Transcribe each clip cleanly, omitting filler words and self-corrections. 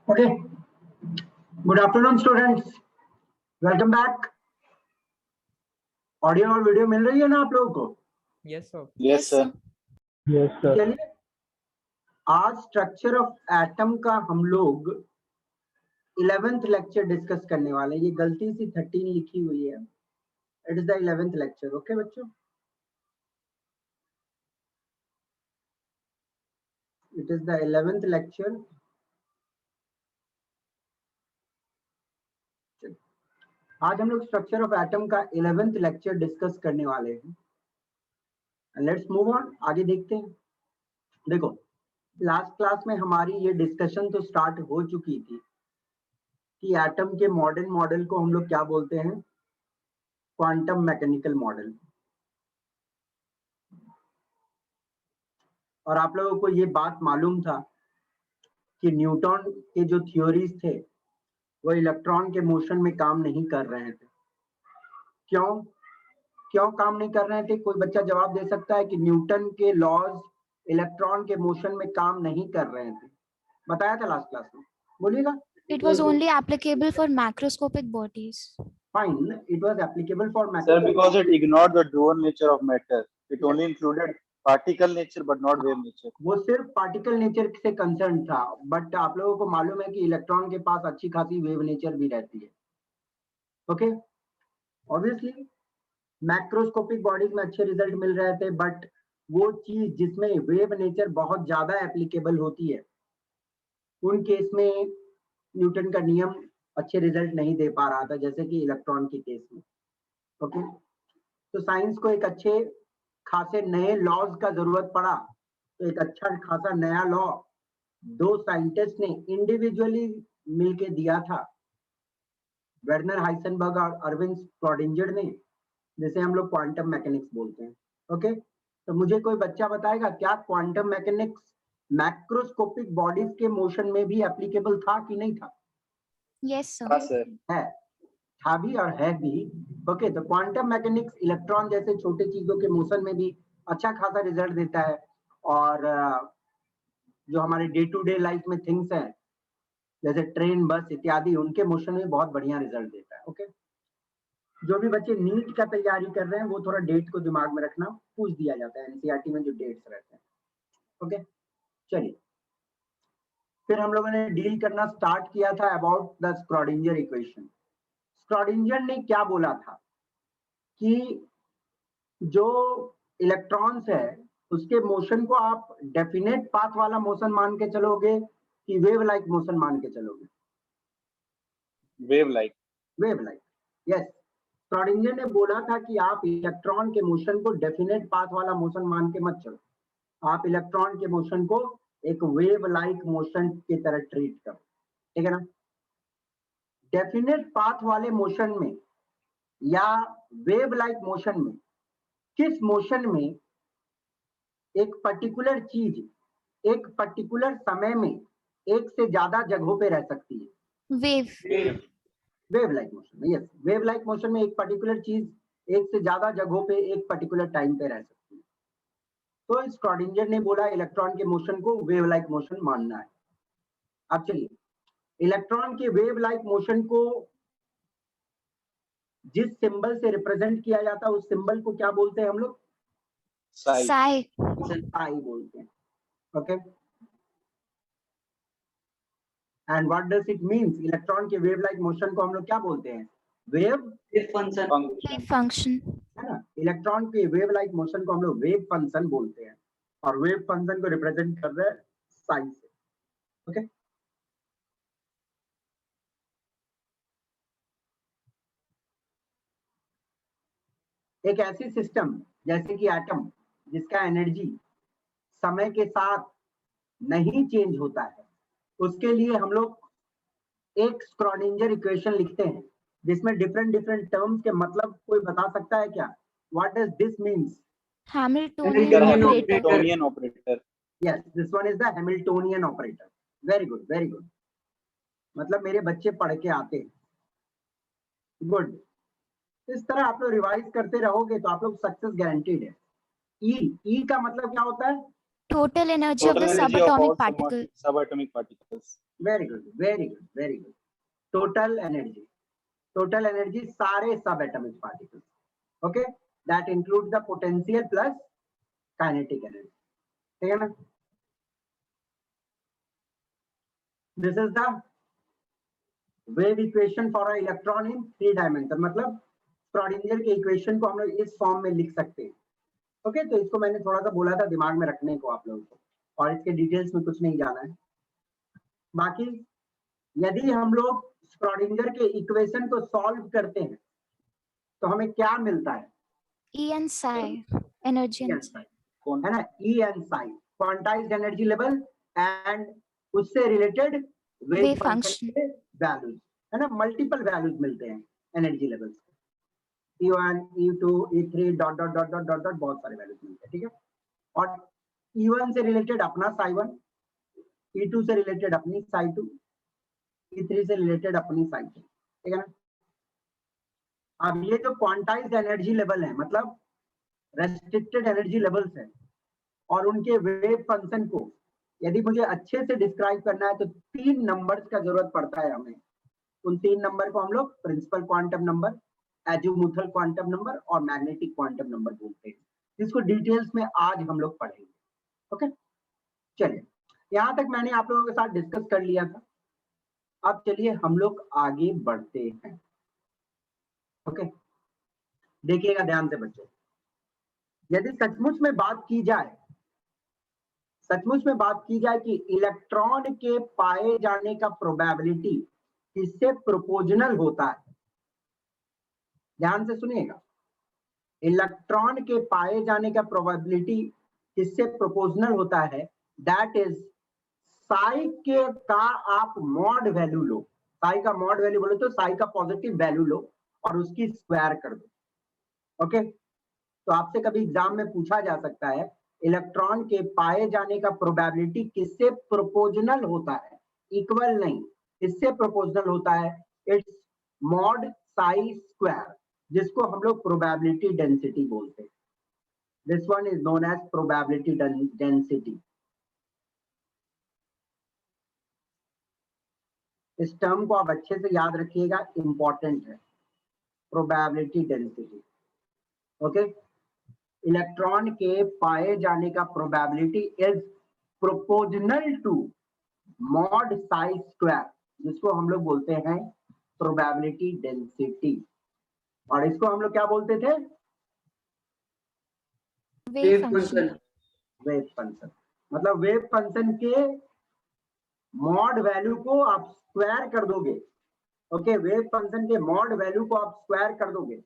Okay. Good afternoon, students. Welcome back. Audio और video मिल रही है ना आप लोगों को? Yes sir. Yes sir. Yes sir. चलिए, आज स्ट्रक्चर ऑफ एटम का हम लोग 11th लेक्चर डिस्कस करने वाले हैं। ये गलती से 13 लिखी हुई है। It is the 11th lecture. Okay बच्चों, it is the 11th lecture. आज हम लोग स्ट्रक्चर ऑफ एटम का 11th लेक्चर डिस्कस करने वाले हैं। लेट्स मूव ऑन, आगे देखते हैं। देखो, लास्ट क्लास में हमारी ये डिस्कशन तो स्टार्ट हो चुकी थी कि एटम के मॉडर्न मॉडल को हम लोग क्या बोलते हैं, क्वांटम मैकेनिकल मॉडल। और आप लोगों को ये बात मालूम था कि न्यूटन के जो थ्योरीज थे वो इलेक्ट्रॉन के मोशन में काम नहीं कर रहे थे। क्यों काम नहीं कर रहे थे? कोई बच्चा जवाब दे सकता है कि न्यूटन के लॉज इलेक्ट्रॉन के मोशन में काम नहीं कर रहे थे? बताया था लास्ट क्लास में, बोलिएगा। It was only applicable for macroscopic bodies. Fine, it was applicable for Sir, macroscopic. because it ignored the dual nature of matter. It only included particle nature but not wave nature. वो सिर्फ particle nature से concern था, but आप लोगों को मालूम है कि इलेक्ट्रॉन के पास अच्छी खासी वेव नेचर भी रहती है। ओके, ऑब्वियसली मैक्रोस्कोपिक बॉडीज में अच्छे रिजल्ट मिल रहे थे, बट वो चीज जिसमें वेव नेचर बहुत ज्यादा एप्लीकेबल होती है उन केस में न्यूटन का नियम अच्छे रिजल्ट नहीं दे पा रहा था, जैसे कि इलेक्ट्रॉन के केस में। ओके, तो साइंस को एक अच्छे खासे नए लॉज का जरूरत पड़ा। तो एक अच्छा खासा नया लॉ दो साइंटिस्ट ने इंडिविजुअली मिलके दिया था, वर्नर हाइसेनबर्ग और अरविंद स्क्रॉडिंजर ने, जिसे हम लोग क्वांटम मैकेनिक्स बोलते हैं। ओके, तो मुझे कोई बच्चा बताएगा क्या क्वांटम मैकेनिक्स मैक्रोस्कोपिक बॉडीज के मोशन में भी एप्लीकेबल था कि नहीं था? Yes, sir. हाँ सर। है, था भी और है भी। ओके, तो क्वांटम मैकेनिक्स इलेक्ट्रॉन जैसे छोटे चीजों के मोशन में भी अच्छा खासा रिजल्ट देता है, और जो हमारे डे टू डे लाइफ में थिंग्स हैं जैसे ट्रेन, बस इत्यादि, उनके मोशन में बहुत बढ़िया रिजल्ट देता है। ओके, जो भी बच्चे नीट का तैयारी कर रहे हैं वो थोड़ा डेट को दिमाग में रखना, पूछ दिया जाता है एनसीईआरटी में जो डेट्स रहते हैं। ओके, चलिए, फिर हम लोगों ने डील करना स्टार्ट किया था अबाउट द स्क्रॉडिंजर इक्वेशन। स्क्रॉडिंजर ने क्या बोला था कि जो इलेक्ट्रॉन्स है उसके मोशन को आप डेफिनेट पाथ वाला मोशन मान के चलोगे कि वेव लाइक मोशन मान के चलोगे? Wave like. Wave like, yes. Schrodinger ने बोला था कि आप इलेक्ट्रॉन के मोशन को डेफिनेट पाथ वाला मोशन मान के मत चलो, आप इलेक्ट्रॉन के मोशन को एक वेव लाइक मोशन की तरह ट्रीट करो, ठीक है ना? डेफिनेट पाथ वाले मोशन में या वेव लाइक मोशन में, किस मोशन में एक पर्टिकुलर चीज एक पर्टिकुलर समय में एक से ज्यादा जगहों पे रह सकती है? Wave. वेव लाइक मोशन में, यस। वेव लाइक मोशन में एक पर्टिकुलर चीज एक से ज्यादा जगहों पे एक पर्टिकुलर टाइम पे रह सकती है। तो स्क्रॉडिंजर ने बोला इलेक्ट्रॉन के मोशन को वेव लाइक मोशन मानना है। अब चलिए, इलेक्ट्रॉन के वेव लाइक मोशन को जिस सिंबल से रिप्रेजेंट किया जाता है उस सिंबल को क्या बोलते हैं हम लोग? Psi. साई बोलते हैं। Okay, and what does it means? Electron के वेव लाइक मोशन को हम लोग क्या बोलते हैं? Wave function, Wave function. है ना? इलेक्ट्रॉन के वेव लाइक मोशन को हम लोग वेव फंक्शन बोलते हैं, और वेव फंक्शन को रिप्रेजेंट कर रहे हैं साई से। ओके, एक ऐसी सिस्टम जैसे कि एटम जिसका एनर्जी समय के साथ नहीं चेंज होता है, उसके लिए हम लोग एक स्क्रॉडिंजर इक्वेशन लिखते हैं जिसमें डिफरेंट डिफरेंट टर्म्स के मतलब कोई बता सकता है क्या? What does this means? Hamiltonian operator. Operator. Yes, this one is the Hamiltonian operator. Very good, very good. मतलब मेरे बच्चे पढ़ के आते हैं। गुड, इस तरह आप लोग रिवाइज करते रहोगे तो आप लोग सक्सेस गारंटीड है। ई का मतलब क्या होता है? Total energy of Total the energy of all subatomic particle. subatomic particles. Very good, very good, very good. Total energy, total energy सारे सब atomic particles. Okay, that include the potential plus kinetic energy. ठीक है ना? This is the wave equation for a electron in 3 dimension. मतलब Schrodinger के equation को हम लोग इस फॉर्म में लिख सकते हैं. ओके, तो इसको मैंने थोड़ा सा बोला था दिमाग में रखने को आप लोगों को, और इसके डिटेल्स में कुछ नहीं जाना है. बाकी यदि हम लोग श्रोडिंगर के इक्वेशन को सॉल्व करते हैं तो हमें क्या मिलता है? E and psi, energy E and and psi. psi, है ना? E and psi, quantized energy level and उससे related wave Wave function function. के वैल्यूज, है ना? मल्टीपल वैल्यूज मिलते हैं एनर्जी लेवल्स के. E1, E2, E3 dot dot dot dot dot dot बहुत सारे वैल्यूज मिलते हैं. ठीक है, और E1 से रिलेटेड अपना psi1, E2 से रिलेटेड अपनी psi2, E3 से रिलेटेड अपनी psi3. ठीक है ना? अब ये जो क्वांटाइज्ड एनर्जी लेवल है, मतलब रेस्ट्रिक्टेड एनर्जी लेवल्स है, और उनके वेव फंक्शन को यदि मुझे अच्छे से डिस्क्राइब करना है तो 3 नंबर्स का जरूरत पड़ता है हमें. उन 3 नंबर को हम लोग principal quantum number, azimuthal quantum number और मैग्नेटिक क्वांटम नंबर बोलते हैं, जिसको डिटेल्स में आज हम लोग पढ़ेंगे. ओके, चलिए, यहां तक मैंने आप लोगों के साथ डिस्कस कर लिया था. अब चलिए हम लोग आगे बढ़ते हैं. ओके, देखिएगा ध्यान से बच्चों. यदि सचमुच में बात की जाए, सचमुच में बात की जाए कि इलेक्ट्रॉन के पाए जाने का प्रोबेबिलिटी किससे प्रोपोर्शनल होता है, ध्यान से सुनिएगा. इलेक्ट्रॉन के पाए जाने का प्रोबेबिलिटी किससे प्रोपोर्शनल होता है? दैट इज साई के का आप मॉड वैल्यू लो. साई का मॉड वैल्यू बोलो तो साई का पॉजिटिव वैल्यू लो और उसकी स्क्वायर कर दो. ओके, तो आपसे कभी एग्जाम में पूछा जा सकता है इलेक्ट्रॉन के पाए जाने का प्रोबेबिलिटी किससे प्रोपोर्शनल होता है? इक्वल नहीं, इससे प्रोपोर्शनल होता है. इट्स मॉड साई स्क्वायर, जिसको हम लोग प्रोबेबिलिटी डेंसिटी बोलते हैं. This one is known as probability density. इस टर्म को आप अच्छे से याद रखिएगा, इंपॉर्टेंट है. Probability density. ओके, इलेक्ट्रॉन के पाए जाने का probability is proportional to mod psi square, जिसको हम लोग बोलते हैं प्रोबेबिलिटी डेंसिटी. और इसको हम लोग क्या बोलते थे? Wave function. Wave function. मतलब वेव फंक्शन के मॉड वैल्यू को आप स्क्वायर कर दोगे. ओके, वेव फंक्शन के मॉड वैल्यू को आप स्क्वायर कर दोगे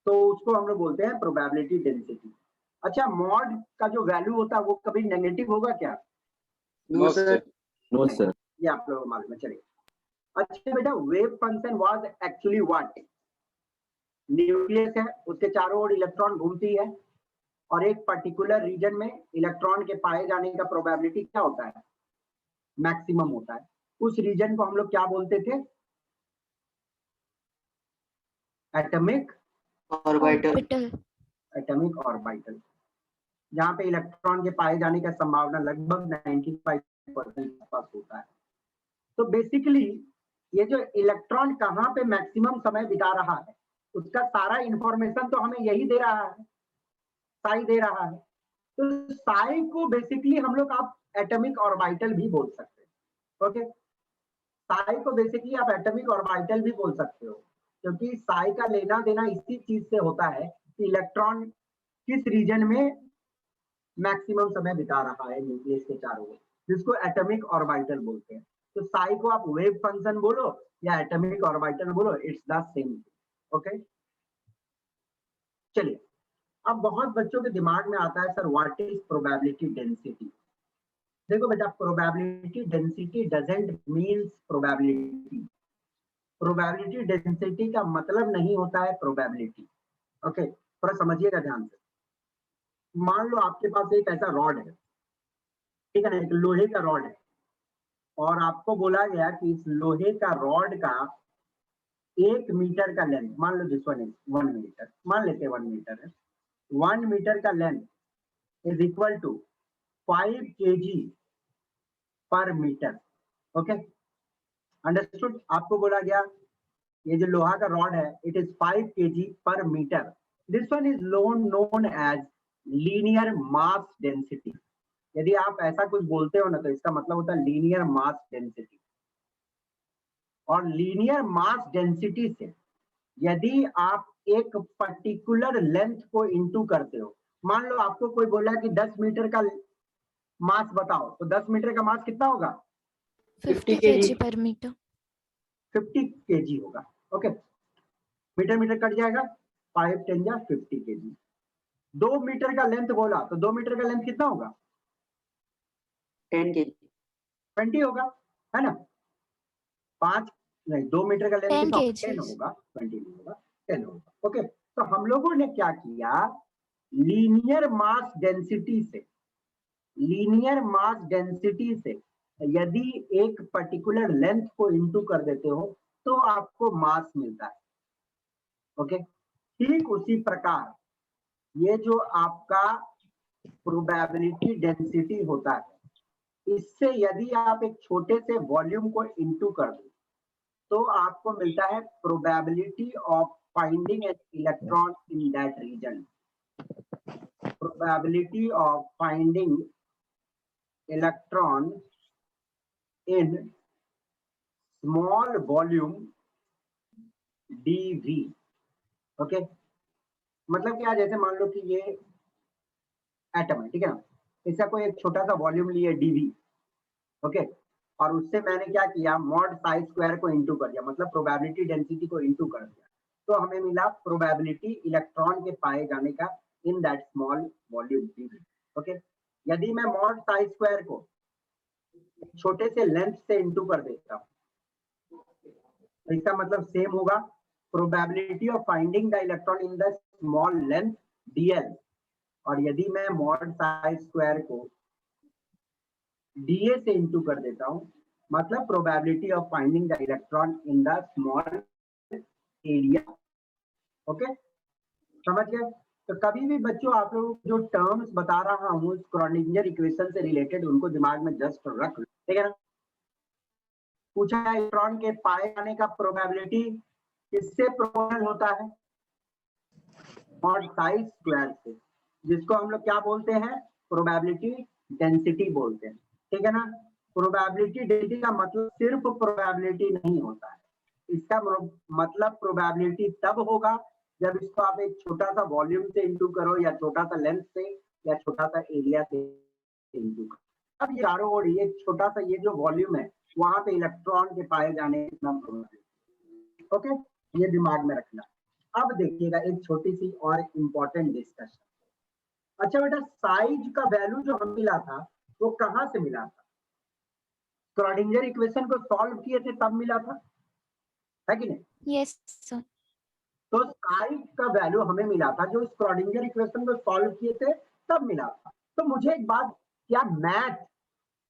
तो उसको हम लोग बोलते हैं प्रोबेबिलिटी डेंसिटी. अच्छा, मॉड का जो वैल्यू होता है वो कभी नेगेटिव होगा क्या? No sir. No sir. ये आप लोगों को मालूम है. चलिए, अच्छा बेटा, wave function was actually what? Nucleus है, उसके चारों ओर इलेक्ट्रॉन घूमती है, और एक पर्टिकुलर रीजन में इलेक्ट्रॉन के पाए जाने का प्रोबेबिलिटी क्या होता है? मैक्सिमम होता है. उस रीजन को हम लोग क्या बोलते थे? Atomic Orbital. एटॉमिक ऑर्बिटल, जहां पे इलेक्ट्रॉन के पाए जाने का संभावना लगभग 95% आसपास होता है. तो बेसिकली ये जो इलेक्ट्रॉन कहाँ पे मैक्सिमम समय बिता रहा है उसका सारा इंफॉर्मेशन तो हमें यही दे रहा है, साई दे रहा है. तो साई को बेसिकली हम लोग आप एटॉमिक ऑर्बिटल भी बोल सकते हैं. ओके, साई को बेसिकली आप एटॉमिक ऑर्बिटल भी बोल सकते हो, क्योंकि साई का लेना देना इसी चीज से होता है कि इलेक्ट्रॉन किस रीजन में मैक्सिमम समय बिता रहा है न्यूक्लियस के चारों ओर, जिसको एटॉमिक ऑर्बिटल बोलते हैं. तो साई को आप वेव फंक्शन बोलो या एटॉमिक ऑर्बिटल बोलो, इट्स द सेम. ओके, चलिए, अब बहुत बच्चों के दिमाग में आता है sir what is probability density. देखो बेटा, probability density doesn't means probability. Probability density का मतलब नहीं होता है प्रोबेबिलिटी. ओके, थोड़ा समझिएगा ध्यान से. मान लो आपके पास एक ऐसा रॉड है, ठीक है ना, एक लोहे का रॉड है, और आपको बोला गया कि इस लोहे का रॉड का 1 मीटर का लेंथ, मान लो दिस वन इज 1 मीटर, मान लेते हैं 1 मीटर है. 1 मीटर का length is equal to 5 kg पर मीटर। Okay, understood. आपको बोला गया ये जो लोहा का रॉड है इट इज 5 kg पर metre. This one is known as linear mass density. यदि आप ऐसा कुछ बोलते हो ना तो इसका मतलब होता है लीनियर मास डेंसिटी। और लीनियर मास डेंसिटी से यदि आप एक पर्टिकुलर लेंथ को इनटू करते हो, मान लो आपको कोई बोला कि 10 मीटर का मास बताओ, तो 10 मीटर का मास कितना होगा? 50 kg per meter. 50 kg होगा। ओके, मीटर मीटर कट जाएगा, 5 10 या 50 kg। 2 मीटर का लेंथ बोला तो 2 मीटर का लेंथ कितना होगा? 10 kg 20 होगा, है ना? 5 नहीं, 2 मीटर का लेंथ 10 कितना? kg. 10 होगा, 20 नहीं होगा, 10 होगा। ओके, तो हम लोगों ने क्या किया, लीनियर मास डेंसिटी से, लीनियर मास डेंसिटी से यदि एक पर्टिकुलर लेंथ को इनटू कर देते हो तो आपको मास मिलता है। ओके, ठीक उसी प्रकार ये जो आपका प्रोबेबिलिटी डेंसिटी होता है, इससे यदि आप एक छोटे से वॉल्यूम को इनटू कर दो तो आपको मिलता है probability of finding an electron in that region. Probability of finding electron in small volume dV। Okay, मतलब क्या, जैसे मान लो कि ये एटम है, ठीक है ना, इसका कोई एक छोटा सा वॉल्यूम लिए dV। ओके, और उससे मैंने क्या किया, मॉड साई स्क्वायर को इनटू कर दिया, मतलब प्रोबेबिलिटी डेंसिटी को इनटू कर दिया, तो हमें मिला प्रोबेबिलिटी इलेक्ट्रॉन के पाए जाने का in that small volume dV। Okay, यदि मैं मॉड साई स्क्वायर को छोटे से लेंथ से इनटू कर देता हूं तो इसका मतलब सेम होगा, probability of finding the electron in the small length dl। और यदि मैं मॉड साई स्क्वायर को dA से इनटू कर देता हूं, मतलब probability of finding the electron in the small area. Okay, समझ गए? तो कभी भी बच्चों आप लोगों को जो टर्म्स बता रहा हूं स्क्रॉडिंजर इक्वेशन से रिलेटेड, उनको दिमाग में जस्ट रख लो, ठीक है ना? पूछा है इलेक्ट्रॉन के पाए जाने का प्रोबेबिलिटी किससे प्रोपोर्शनल होता है? मॉड साई स्क्वायर से, जिसको हम लोग क्या बोलते हैं? प्रोबेबिलिटी डेंसिटी बोलते हैं, ठीक है ना? प्रोबेबिलिटी डेंसिटी का मतलब सिर्फ प्रोबेबिलिटी नहीं होता है, इसका मतलब प्रोबेबिलिटी तब होगा जब इसको आप एक छोटा सा वॉल्यूम से इनटू करो, या छोटा सा लेंथ से, या छोटा सा एरिया से इनटू करो। अब ये चारों ओर ये छोटा सा ये जो वॉल्यूम है वहां पे इलेक्ट्रॉन के पाए जाने की प्रोबेबिलिटी। ओके, ये दिमाग में रखना। अब देखिएगा एक छोटी सी और इम्पोर्टेंट डिस्कशन। अच्छा बेटा, साइज का वैल्यू जो हमें मिला था वो कहां से मिला था? स्क्रॉडिंजर इक्वेशन को सॉल्व किए थे तब मिला था, है कि नहीं? Yes, sir. तो साइज का वैल्यू हमें मिला था जो स्क्रॉडिंजर इक्वेशन को सॉल्व किए थे तब मिला था। तो मुझे एक बात, क्या मैथ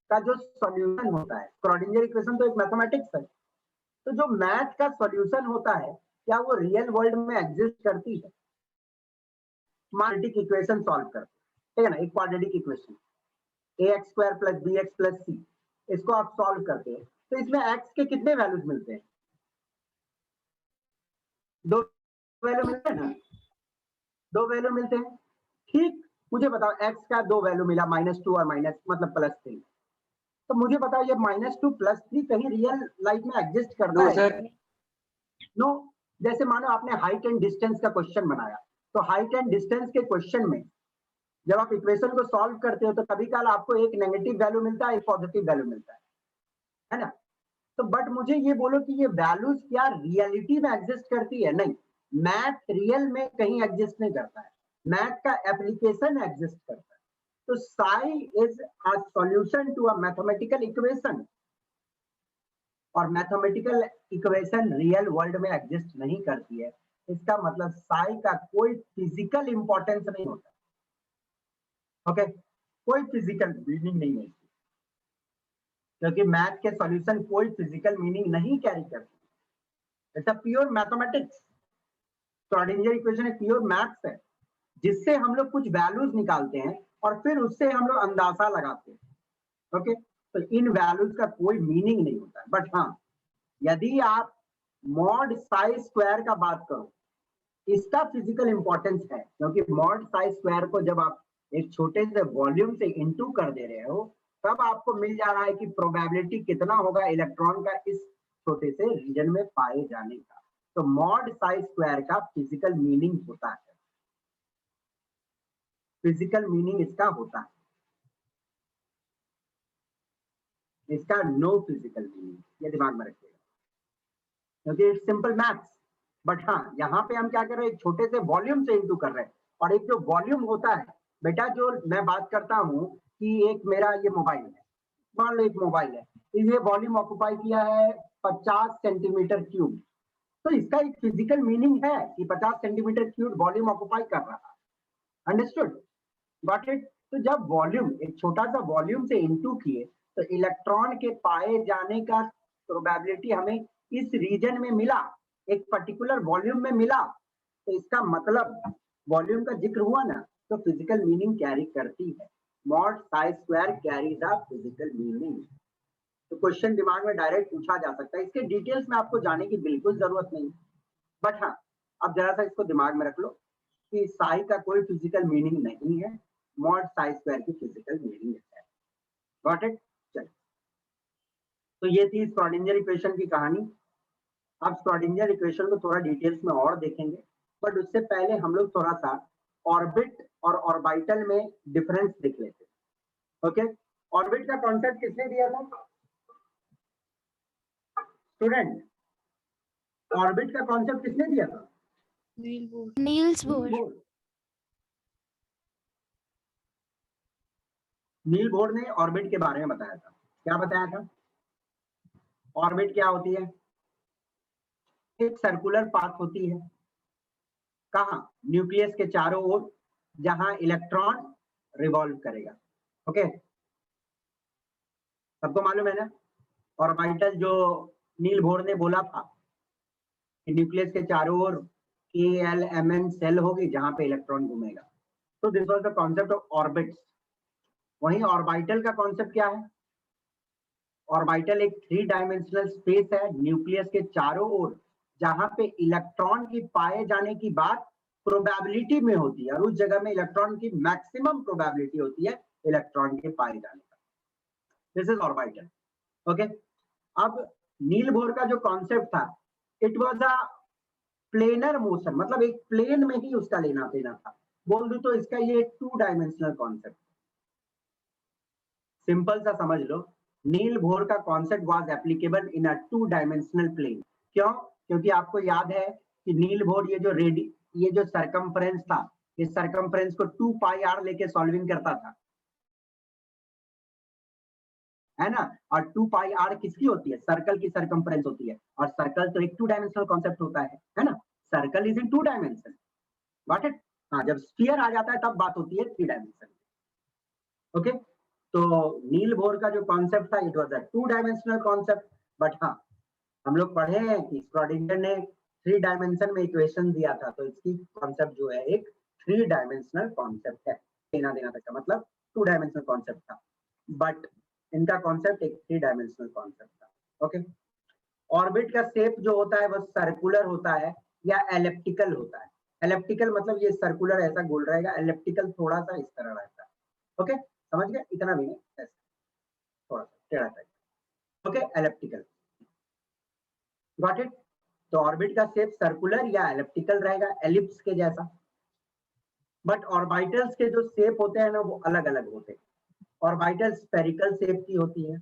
का जो सॉल्यूशन होता है, स्क्रॉडिंजर इक्वेशन तो एक मैथमेटिक्स है, तो जो मैथ का सॉल्यूशन होता है क्या वो रियल वर्ल्ड में एग्जिस्ट करती है? क्वाड्रेटिक इक्वेशन सॉल्व करते हैं, ठीक है ना, एक quadratic equation ax square plus bx plus c, इसको आप सॉल्व करते हैं तो इसमें x के कितने वैल्यूज मिलते हैं? 2 वैल्यू मिलते हैं ना, 2 वैल्यू मिलते हैं। ठीक, मुझे बताओ x का 2 वैल्यू मिला, -2 और माइनस मतलब +3, तो मुझे बताओ ये -2 +3 कहीं रियल लाइफ में एग्जिस्ट करता नो है? Sir, no. जैसे मानो आपने हाइट एंड डिस्टेंस का क्वेश्चन बनाया, तो हाइट एंड डिस्टेंस के क्वेश्चन में जब आप इक्वेशन को सॉल्व करते हो तो कभी कल आपको एक नेगेटिव वैल्यू मिलता है, एक पॉजिटिव वैल्यू मिलता है ना? तो बट मुझे ये बोलो कि ये वैल्यूज क्या रियलिटी में एग्जिस्ट करती है? नहीं, मैथ रियल में कहीं एग्जिस्ट नहीं करता है, मैथ का एप्लीकेशन एग्जिस्ट करता है। तो psi is a solution to a mathematical equation, और मैथमेटिकल इक्वेशन रियल वर्ल्ड में एग्जिस्ट नहीं करती है, इसका मतलब साई का कोई फिजिकल इंपॉर्टेंस नहीं होता। ओके, कोई फिजिकल मीनिंग नहीं है, क्योंकि मैथ के सॉल्यूशन कोई फिजिकल मीनिंग नहीं कैरी करती। It's a pure mathematics. Schrodinger equation एक प्योर मैथ्स है, जिससे हम लोग कुछ वैल्यूज निकालते हैं और फिर उससे हम लोग अंदाजा लगाते हैं। ओके, तो इन वैल्यूज का कोई मीनिंग नहीं होता है, बट हाँ यदि आप मॉड साई स्क्वायर का बात करो, इसका फिजिकल इंपॉर्टेंस है, क्योंकि मॉड साई स्क्वायर को जब आप एक छोटे से वॉल्यूम से इनटू कर दे रहे हो, तब आपको मिल जा रहा है कि प्रोबेबिलिटी कितना होगा इलेक्ट्रॉन का इस छोटे से रीजन में पाए जाने का। तो मॉड साई स्क्वायर का फिजिकल मीनिंग होता है, फिजिकल मीनिंग इसका होता है, इसका नो फिजिकल मीनिंग, ये दिमाग में रखिएगा, क्योंकि इट्स सिंपल मैथ्स। बट हाँ यहाँ पे हम क्या कर रहे हैं, एक छोटे से वॉल्यूम से इंटू कर रहे हैं। और एक जो वॉल्यूम होता है बेटा, जो मैं बात करता हूँ कि एक मेरा ये मोबाइल है, मान लो एक मोबाइल है, ये वॉल्यूम ऑक्युपाई किया है 50 सेंटीमीटर क्यूब, तो इसका एक फिजिकल मीनिंग है कि 50 सेंटीमीटर क्यूब वॉल्यूम ऑक्युपाई कर रहा है। Understood, got it. तो जब वॉल्यूम एक छोटा सा वॉल्यूम से इंटू किए, तो इलेक्ट्रॉन के पाए जाने का प्रोबेबिलिटी हमें इस रीजन में मिला, एक पर्टिकुलर वॉल्यूम में मिला, तो इसका मतलब वॉल्यूम का जिक्र हुआ ना, तो फिजिकल मीनिंग कैरी करती है। Mod psi square carry the physical meaning. तो क्वेश्चन दिमाग में डायरेक्ट पूछा जा सकता है, इसके डिटेल्स में आपको जाने की बिल्कुल जरूरत नहीं, बट हाँ अब जरा सा इसको दिमाग में रख लो कि साई का कोई फिजिकल मीनिंग नहीं है, मॉड साई स्क्वायर की फिजिकल मीनिंग है। Got it. चलिए, तो ये थी श्रोडिंगर इक्वेशन की कहानी। अब श्रोडिंगर इक्वेशन को थोड़ा डिटेल्स में और देखेंगे, बट उससे पहले हम लोग थोड़ा सा ऑर्बिट और ऑर्बिटल में डिफरेंस देख लेते हैं। ओके, ऑर्बिट का कॉन्सेप्ट किसने दिया था स्टूडेंट? ऑर्बिट का कॉन्सेप्ट किसने दिया था? Niels Bohr. नील बोर ने ऑर्बिट के बारे में बताया था। क्या बताया था? ऑर्बिट क्या होती है? एक सर्कुलर पाथ होती है, कहाँ? न्यूक्लियस के चारों ओर, जहां इलेक्ट्रॉन रिवॉल्व करेगा। ओके, सबको मालूम है ना? ऑर्बिटल जो नील बोर ने बोला था कि न्यूक्लियस के चारों ओर KLMN सेल होगी जहां पे इलेक्ट्रॉन घूमेगा। तो this was the concept of orbits. वहीं ऑर्बिटल का कॉन्सेप्ट क्या है? ऑर्बिटल एक 3 डायमेंशनल स्पेस है न्यूक्लियस के चारों ओर, जहां पे इलेक्ट्रॉन की पाए जाने की बात प्रोबेबिलिटी में होती है, और उस जगह में इलेक्ट्रॉन की मैक्सिमम प्रोबेबिलिटी होती है इलेक्ट्रॉन के पाए जाने का। This is orbital. ओके, अब नील बोर का जो कॉन्सेप्ट था, it was a planar motion, मतलब एक प्लेन में ही उसका लेना देना था। बोल दूं तो इसका ये 2 डायमेंशनल कॉन्सेप्ट, सिंपल सा समझ लो। नील बोर का concept was applicable in a 2 dimensional plane. क्यों? क्योंकि आपको याद है कि नील बोर ये जो सरकमफ्रेंस था, इस सरकमफ्रेंस को 2 पाई r लेके सॉल्विंग करता था, है ना? और 2 पाई r किसकी होती है? सर्कल की सरकमफ्रेंस होती है, और सर्कल तो एक 2 डायमेंशनल कॉन्सेप्ट होता है ना? Circle is in 2 dimension. Got it? हाँ, जब स्फीयर आ जाता है तब बात होती है 3 डायमेंशन। ओके, तो नील बोर का जो कॉन्सेप्ट था, it was a 2 dimensional concept, but हाँ हम लोग पढ़े हैं कि श्रोडिंगर ने 3 डायमेंशन में इक्वेशन दिया था, तो इसकी कॉन्सेप्ट जो है एक 3 डायमेंशनल कॉन्सेप्ट है। लेना देना तक का मतलब 2 डायमेंशनल कॉन्सेप्ट था, बट इनका कॉन्सेप्ट एक 3 डायमेंशनल कॉन्सेप्ट था। ओके, ऑर्बिट का शेप जो होता है वो सर्कुलर होता है या एलिप्टिकल होता है। एलिप्टिकल मतलब ये सर्कुलर ऐसा गोल रहेगा, एलिप्टिकल थोड़ा सा इस तरह रहता है। ओके, समझ गए? इतना भी नहीं, ऐसा थोड़ा सा टेढ़ा type. Okay, elliptical. Got it? तो ऑर्बिट का शेप सर्कुलर या एलिप्टिकल रहेगा, एलिप्स के जैसा। बट ऑर्बिटल्स के जो शेप होते हैं ना, वो अलग अलग होते हैं। ऑर्बिटल स्फेरिकल शेप की होती है,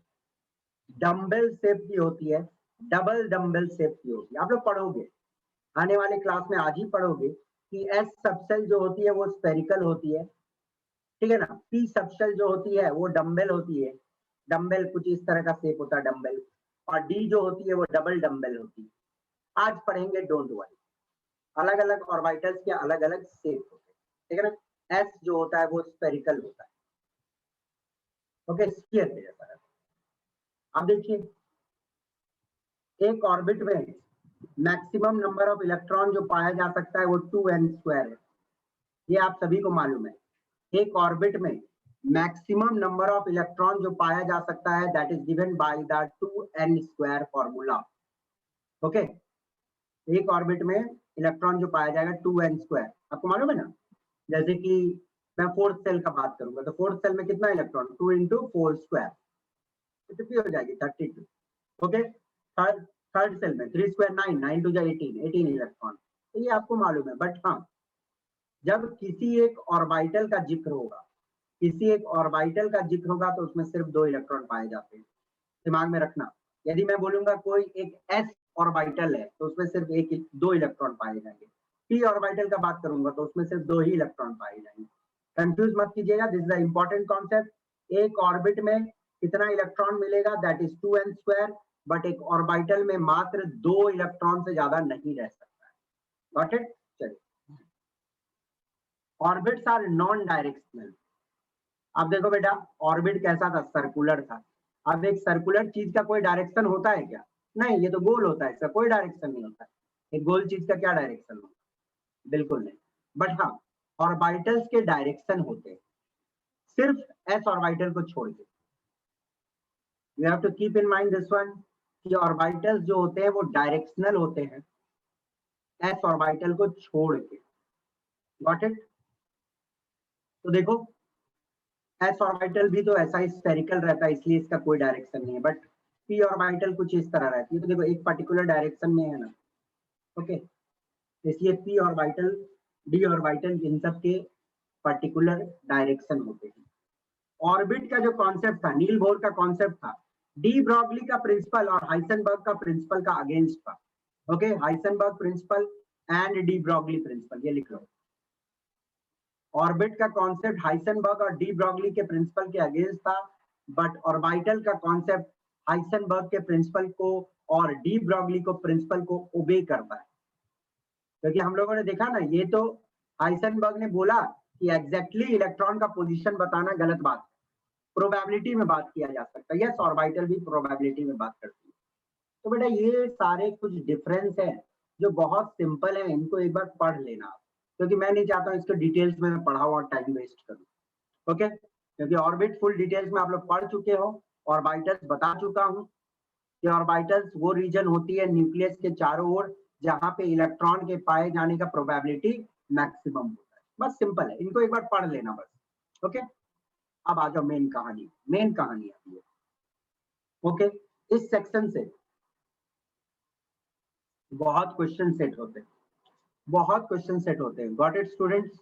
डम्बल शेप की होती है, डबल डम्बल शेप की होती है। आप लोग पढ़ोगे, आने वाले क्लास में आज ही पढ़ोगे कि एस सबसेल जो होती है वो स्फेरिकल होती है, ठीक है ना? पी सबसेल जो होती है वो डम्बल होती है, डम्बल कुछ इस तरह का शेप होता है डम्बल, और डी जो होती है वो डबल डम्बल होती है। आज पढ़ेंगे, डोंट वरी। अलग अलग ऑर्बिटल्स के अलग अलग शेप होते हैं, ठीक है ना? एस जो होता है वो स्फेरिकल होता है, ओके, स्फीयर के जैसा। अब देखिए, एक ऑर्बिट में मैक्सिमम नंबर ऑफ इलेक्ट्रॉन जो पाया जा सकता है वो 2n² है, ये आप सभी को मालूम है। एक ऑर्बिट में मैक्सिमम नंबर ऑफ इलेक्ट्रॉन जो पाया जा सकता है that is given by the 2n² formula. Okay, एक ऑर्बिट में इलेक्ट्रॉन जो पाया जाएगा 2n², आपको मालूम है ना। जैसे कि मैं फोर्थ सेल का बात करूंगा तो फोर्थ सेल में कितना इलेक्ट्रॉन, 2 × 4² तो कितनी हो जाएगी 32। ओके, थर्ड सेल में 3² 9, 9 × 18 इलेक्ट्रॉन, तो ये आपको मालूम है। बट हाँ, जब किसी एक ऑर्बिटल का जिक्र होगा, किसी एक ऑर्बिटल का जिक्र होगा तो उसमें सिर्फ 2 इलेक्ट्रॉन पाए जाते हैं। दिमाग में रखना, यदि मैं बोलूंगा कोई एक s ऑर्बिटल है तो उसमें सिर्फ 2 इलेक्ट्रॉन पाए जाएंगे। p ऑर्बिटल का बात करूंगा तो उसमें सिर्फ 2 ही इलेक्ट्रॉन पाए जाएंगे। कंफ्यूज मत कीजिएगा, this is the important concept. एक ऑर्बिट में कितना इलेक्ट्रॉन मिलेगा, दैट इज 2n², बट एक ऑर्बिटल में मात्र 2 इलेक्ट्रॉन से ज्यादा नहीं रह सकता है। Got it? चलिए, ऑर्बिट्स आर नॉन डायरेक्शनल। अब देखो बेटा, ऑर्बिट कैसा था, सर्कुलर था। अब एक सर्कुलर चीज का कोई डायरेक्शन होता है क्या? नहीं, ये तो गोल होता है, इसका कोई डायरेक्शन नहीं होता है। एक गोल चीज का क्या डायरेक्शन होता है? बिल्कुल नहीं। बट हाँ, ऑर्बिटल्स के डायरेक्शन होते हैं, सिर्फ एस ऑर्बिटल को छोड़ के। You have to keep in mind this one कि ऑर्बिटल्स जो होते हैं वो डायरेक्शनल होते हैं, एस ऑर्बिटल को छोड़ के। Got it? तो देखो, एस ऑर्बिटल भी तो ऐसा ही स्फेरिकल रहता है, इसलिए इसका कोई डायरेक्शन नहीं है। बट पी ऑर्बिटल कुछ इस तरह रहती है, तो देखो एक पर्टिकुलर डायरेक्शन में है ना। ओके, इसलिए पी ऑर्बिटल, डी ऑर्बिटल, इन सब के पर्टिकुलर डायरेक्शन होते हैं। ऑर्बिट का जो कॉन्सेप्ट था, नील बोर का कॉन्सेप्ट था, डी ब्रॉगली का प्रिंसिपल और हाइसेनबर्ग का प्रिंसिपल का अगेंस्ट था। Okay, Heisenberg principle and de Broglie principle, ये लिख लो। ऑर्बिट का कॉन्सेप्ट हाइसेनबर्ग और डी ब्रॉगली के प्रिंसिपल के अगेंस्ट था, बट ऑर्बिटल का कॉन्सेप्ट हाइसेनबर्ग के प्रिंसिपल को और डी ब्रॉगली को प्रिंसिपल को ओबे करता है। क्योंकि हम लोगों ने देखा ना, ये तो हाइसेनबर्ग ने बोला कि एग्जैक्टली इलेक्ट्रॉन का पोजीशन बताना गलत बात है, प्रोबेबिलिटी में बात किया जा सकता है। यस, ऑर्बिटल भी प्रोबेबिलिटी में बात करती है। तो बेटा ये सारे कुछ डिफरेंस है जो बहुत सिंपल है, इनको एक बार पढ़ लेना, क्योंकि मैं नहीं चाहता हूँ इसके डिटेल्स में पढ़ाऊँ और टाइम वेस्ट करूँ। ओके, क्योंकि ऑर्बिट फुल डिटेल्स में आप लोग पढ़ चुके हो, ऑर्बिटल्स बता चुका हूँ कि ऑर्बिटल्स वो रीजन होती है न्यूक्लियस के चारों ओर जहाँ पे इलेक्ट्रॉन के पाए जाने का प्रोबेबिलिटी मैक्सिमम होता है। बस सिंपल है, इनको एक बार पढ़ लेना बस। ओके, अब आ जाओ मेन कहानी। मेन कहानी आती है। ओके, इस सेक्शन से बहुत क्वेश्चन सेट होते हैं, बहुत क्वेश्चन सेट होते हैं। Got it students?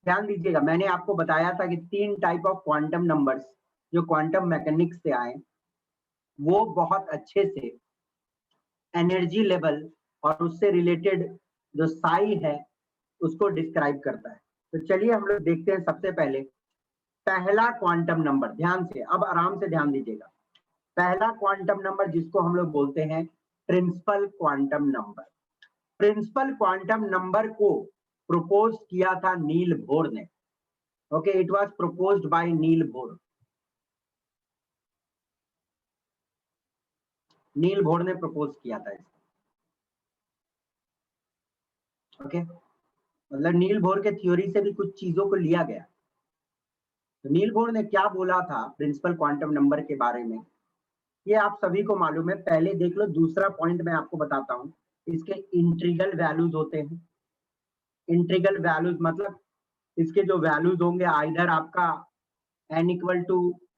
ध्यान दीजिएगा, मैंने आपको बताया था कि 3 टाइप ऑफ क्वांटम नंबर्स जो क्वांटम मैकेनिक्स से आए, वो बहुत अच्छे से एनर्जी लेवल और उससे रिलेटेड जो साई है उसको डिस्क्राइब करता है। तो चलिए हम लोग देखते हैं। सबसे पहले पहला क्वांटम नंबर, ध्यान से, अब आराम से ध्यान दीजिएगा। पहला क्वांटम नंबर जिसको हम लोग बोलते हैं principal quantum number. Principal quantum number को प्रपोज किया था नील बोर ने। Okay, it was proposed by Niels Bohr. Niels Bohr ने प्रपोज किया था इसको। ओके, मतलब नील बोर के थ्योरी से भी कुछ चीजों को लिया गया। तो नील बोर ने क्या बोला था प्रिंसिपल क्वांटम नंबर के बारे में, ये आप सभी को मालूम है। पहले देख लो, दूसरा पॉइंट मैं आपको बताता हूँ। इसके इंट्रीगल वैल्यूज होते हैं। इंट्रीगल वैल्यूज मतलब इसके जो वैल्यूज होंगे, आइदर आपका n =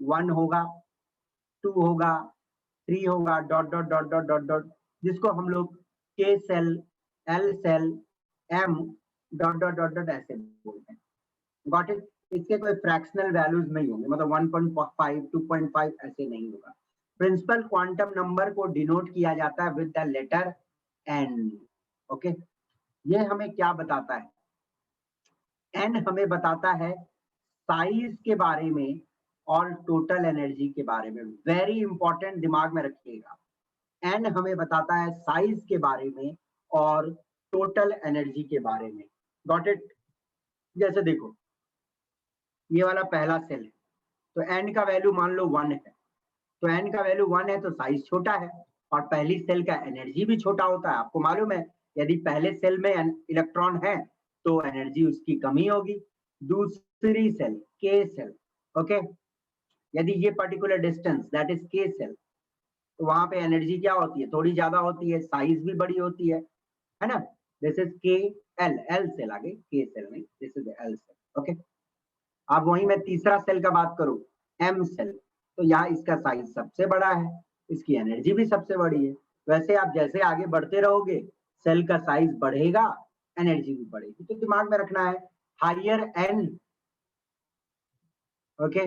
1 होगा, 2 होगा, 3 होगा, dot dot dot dot dot dot, जिसको हम लोग k shell, l shell, m dot dot dot dot ऐसे बोलते हैं। Got it? इसके कोई फ्रैक्शनल वैल्यूज नहीं होंगे, मतलब 1.5, 2.5 ऐसे नहीं होगा। प्रिंसिपल क्वांटम नंबर को डिनोट किया जाता है with the letter n। Okay, ये हमें क्या बताता है? n हमें बताता है साइज के बारे में और टोटल एनर्जी के बारे में। वेरी इंपॉर्टेंट, दिमाग में रखिएगा। n हमें बताता है साइज के बारे में और टोटल एनर्जी के बारे में। Got it? जैसे देखो, ये वाला पहला सेल है, तो n का वैल्यू मान लो 1 है। तो n का वैल्यू 1 है तो साइज छोटा है, और पहली सेल का एनर्जी भी छोटा होता है। आपको मालूम है, यदि पहले सेल में इलेक्ट्रॉन है तो एनर्जी उसकी कमी होगी, दूसरी सेल के सेल, ओके, यदि ये पर्टिकुलर डिस्टेंस दैट इज के सेल, तो वहां पे एनर्जी क्या होती है, थोड़ी ज्यादा होती है, साइज भी बड़ी होती है ना। This is K L, L shell आगे, के सेल नहीं, this is L shell, okay. अब वहीं मैं तीसरा सेल का बात करूं, एम सेल, तो यहाँ इसका साइज सबसे बड़ा है, इसकी एनर्जी भी सबसे बड़ी है। वैसे आप जैसे आगे बढ़ते रहोगे सेल का साइज बढ़ेगा, एनर्जी भी बढ़ेगी। तो दिमाग में रखना है higher n, okay,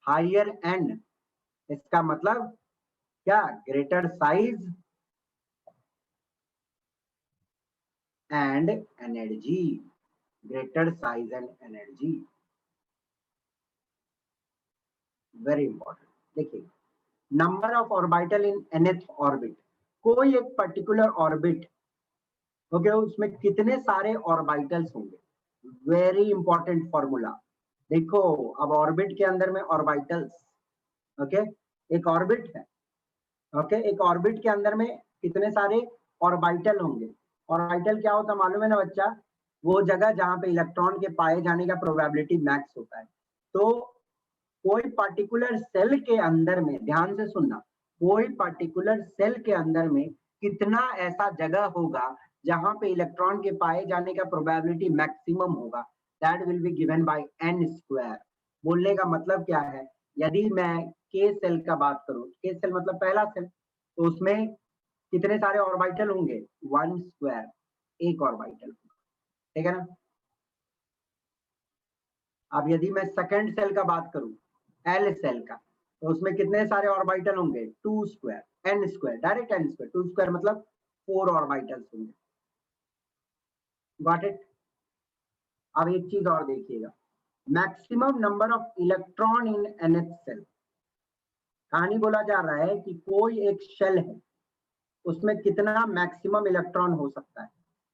higher n, इसका मतलब क्या, greater size and energy, greater size and energy, very important. देखिए, number of orbital in nth orbit, कोई एक पर्टिकुलर ऑर्बिट, ओके, उसमें कितने सारे ऑर्बिटल्स होंगे, वेरी इंपॉर्टेंट फॉर्मूला। देखो अब ऑर्बिट के अंदर में ऑर्बिटल्स, ओके, एक ऑर्बिट है, ओके, एक ऑर्बिट के अंदर में कितने सारे ऑर्बिटल होंगे। ऑर्बिटल क्या होता है मालूम है ना बच्चा, वो जगह जहां पे इलेक्ट्रॉन के पाए जाने का प्रोबेबिलिटी मैक्स होता है। तो कोई पर्टिकुलर सेल के अंदर में, ध्यान से सुनना, कोई पर्टिकुलर सेल के अंदर में कितना ऐसा जगह होगा जहां पे इलेक्ट्रॉन के पाए जाने का प्रोबेबिलिटी मैक्सिमम होगा, that will be given by n square. बोलने का मतलब क्या है, यदि मैं के सेल का बात करूं, के सेल मतलब पहला सेल, तो उसमें कितने सारे ऑर्बिटल होंगे, 1 स्क्वायर, एक ऑर्बिटल, ठीक है ना। अब यदि मैं सेकंड सेल का बात करूं, एल सेल का, तो उसमें कितने सारे ऑर्बिटल होंगे, 2 square, n square, direct n square, 2 square मतलब 4 ऑर्बिटल्स होंगे, गॉट इट। अब एक चीज और देखिएगा, maximum number of electron in nth shell, कहानी बोला जा रहा है कि कोई एक शेल है, उसमें कितना मैक्सिमम इलेक्ट्रॉन हो सकता है।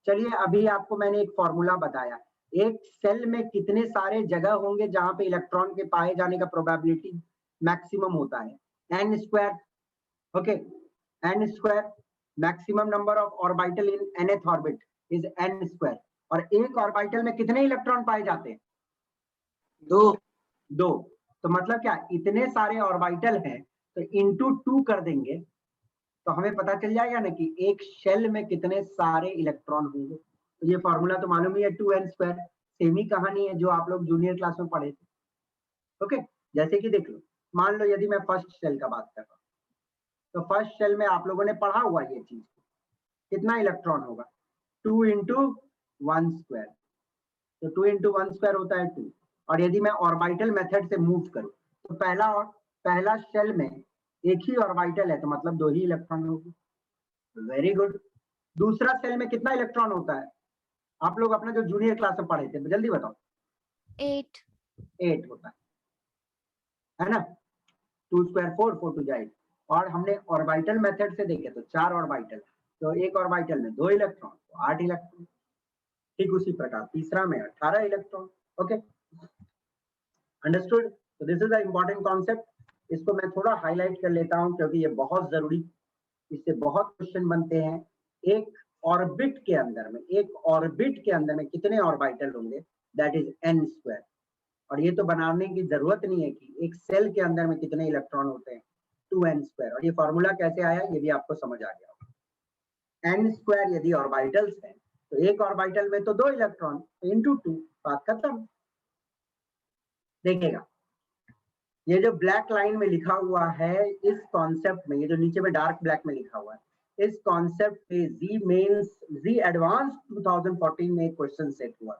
चलिए अभी आपको मैंने एक फॉर्मूला बताया, एक सेल में कितने सारे जगह होंगे जहां पे इलेक्ट्रॉन के पाए जाने का प्रोबेबिलिटी मैक्सिमम होता है, n square, okay, n square, maximum number of orbital in nth orbit is n square. और एक ऑर्बिटल में कितने इलेक्ट्रॉन पाए जाते हैं, दो। तो मतलब क्या, इतने सारे ऑर्बिटल हैं तो इंटू 2 कर देंगे तो हमें पता चल जाएगा ना कि एक शेल में कितने सारे इलेक्ट्रॉन होंगे। तो ये फॉर्मूला तो मालूम ही है, 2n स्क्वायर, सेम ही कहानी है जो आप लोग जूनियर क्लास में पढ़े थे, ओके। जैसे कि देख लो, मान लो यदि मैं फर्स्ट शेल का बात कर रहा हूँ, तो फर्स्ट शेल में आप लोगों ने पढ़ा हुआ ये चीज, कितना इलेक्ट्रॉन होगा, 2 इंटू 1 स्क्वायर, तो 2 इंटू 1 स्क्वायर होता है 2। और यदि मैं ऑर्बिटल मेथड से मूव करूं, तो पहला शेल में एक ही ऑर्बिटल है, तो मतलब 2 ही इलेक्ट्रॉन होगी, वेरी गुड। दूसरा सेल में कितना इलेक्ट्रॉन होता है, आप लोग अपना जो जूनियर क्लास में पढ़े थे, जल्दी बताओ, 8 होता है ना, 2 स्क्वायर 4, 4 टू 8। और हमने ऑर्बिटल मेथड से देखे तो 4 ऑर्बिटल, तो एक ऑर्बिटल में 2 इलेक्ट्रॉन, तो 8 इलेक्ट्रॉन। ठीक उसी प्रकार तीसरा में 18 इलेक्ट्रॉन, ओके, अंडरस्टूड। तो this is the important concept, इसको मैं थोड़ा हाईलाइट कर लेता हूं क्योंकि ये बहुत जरूरी, इससे बहुत क्वेश्चन बनते हैं। एक ऑर्बिट के अंदर में, एक ऑर्बिट के अंदर में कितने ऑर्बिटल होंगे, दैट इज n स्क्वायर। और ये तो बनाने की जरूरत नहीं है कि एक सेल के अंदर में कितने इलेक्ट्रॉन होते हैं, 2n स्क्वायर। और ये फॉर्मूला कैसे आया ये भी आपको समझ आ गया होगा। n स्क्वायर यदि ऑर्बिटल्स हैं तो एक ऑर्बिटल में तो 2 इलेक्ट्रॉन, इंटू 2, बात खत्म। देखिएगा, ये जो ब्लैक लाइन में लिखा हुआ है, इस कॉन्सेप्ट में, ये जो नीचे में डार्क ब्लैक में लिखा हुआ है, इस कॉन्सेप्ट पे जी मेंस, जी एडवांस 2014 में क्वेश्चन सेट हुआ,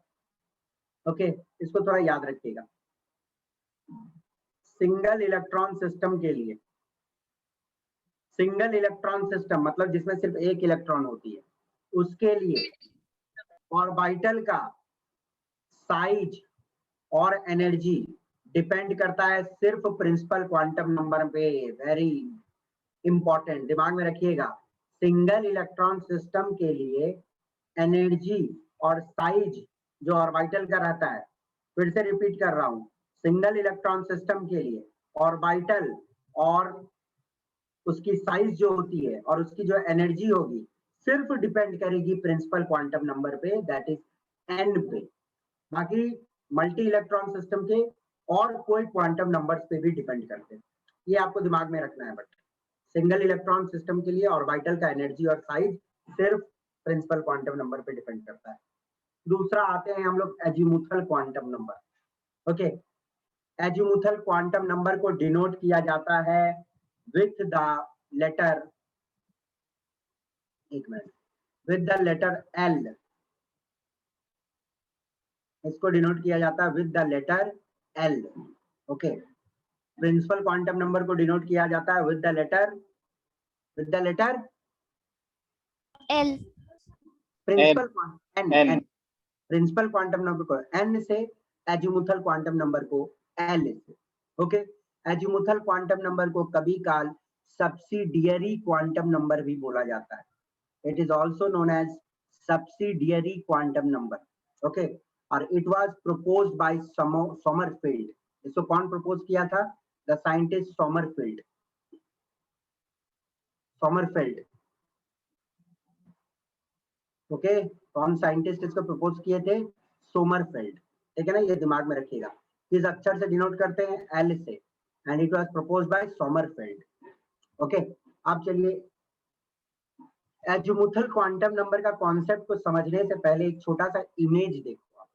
ओके, इसको थोड़ा याद रखिएगा। सिंगल इलेक्ट्रॉन सिस्टम के लिए, सिंगल इलेक्ट्रॉन सिस्टम मतलब जिसमें सिर्फ एक इलेक्ट्रॉन होती है, उसके लिए ऑर्बिटल का साइज और एनर्जी डिपेंड करता है सिर्फ प्रिंसिपल क्वांटम नंबर पे, वेरी इंपॉर्टेंट, दिमाग में रखिएगा। सिंगल इलेक्ट्रॉन सिस्टम के लिए एनर्जी और साइज जो ऑर्बिटल का रहता है, फिर से रिपीट कर रहा हूं, सिंगल इलेक्ट्रॉन सिस्टम के लिए ऑर्बिटल और उसकी साइज जो होती है और उसकी जो एनर्जी होगी सिर्फ डिपेंड करेगी प्रिंसिपल क्वांटम नंबर पे, दैट इज n पे। बाकी मल्टी इलेक्ट्रॉन सिस्टम के और कोई क्वांटम नंबर्स पे भी डिपेंड करते हैं, ये आपको दिमाग में रखना है। बट सिंगल इलेक्ट्रॉन सिस्टम के लिए ऑर्बिटल का एनर्जी और साइज सिर्फ प्रिंसिपल क्वांटम नंबर पे डिपेंड करता है। दूसरा आते हैं हम लोग azimuthal quantum number. Okay, azimuthal quantum number को डिनोट किया जाता है विथ द लेटर, एक minute, with the letter L. इसको डिनोट किया जाता है with the letter L. Okay, principal quantum number को डिनोट किया जाता है with the letter L. Principal N. Principal quantum number को एन से, एजीमुथल क्वांटम नंबर को एल से। ओके, एजीमुथल क्वांटम नंबर को कभी काल सब्सिडियरी क्वांटम नंबर भी बोला जाता है। It is also known as subsidiary quantum number. Okay, और it was proposed by Sommerfeld. इसको कौन प्रपोज किया था? The scientist Sommerfeld. ओके, कौन साइंटिस्ट इसको प्रपोज किए थे? सोमरफेल्ड। ठीक है ना, ये दिमाग में रखिएगा। किस अक्षर से डिनोट करते हैं? एल से, and it was proposed by Sommerfeld. Okay, अब चलिए एजीमुथल क्वांटम नंबर का कॉन्सेप्ट को समझने से पहले एक छोटा सा इमेज देखो। आप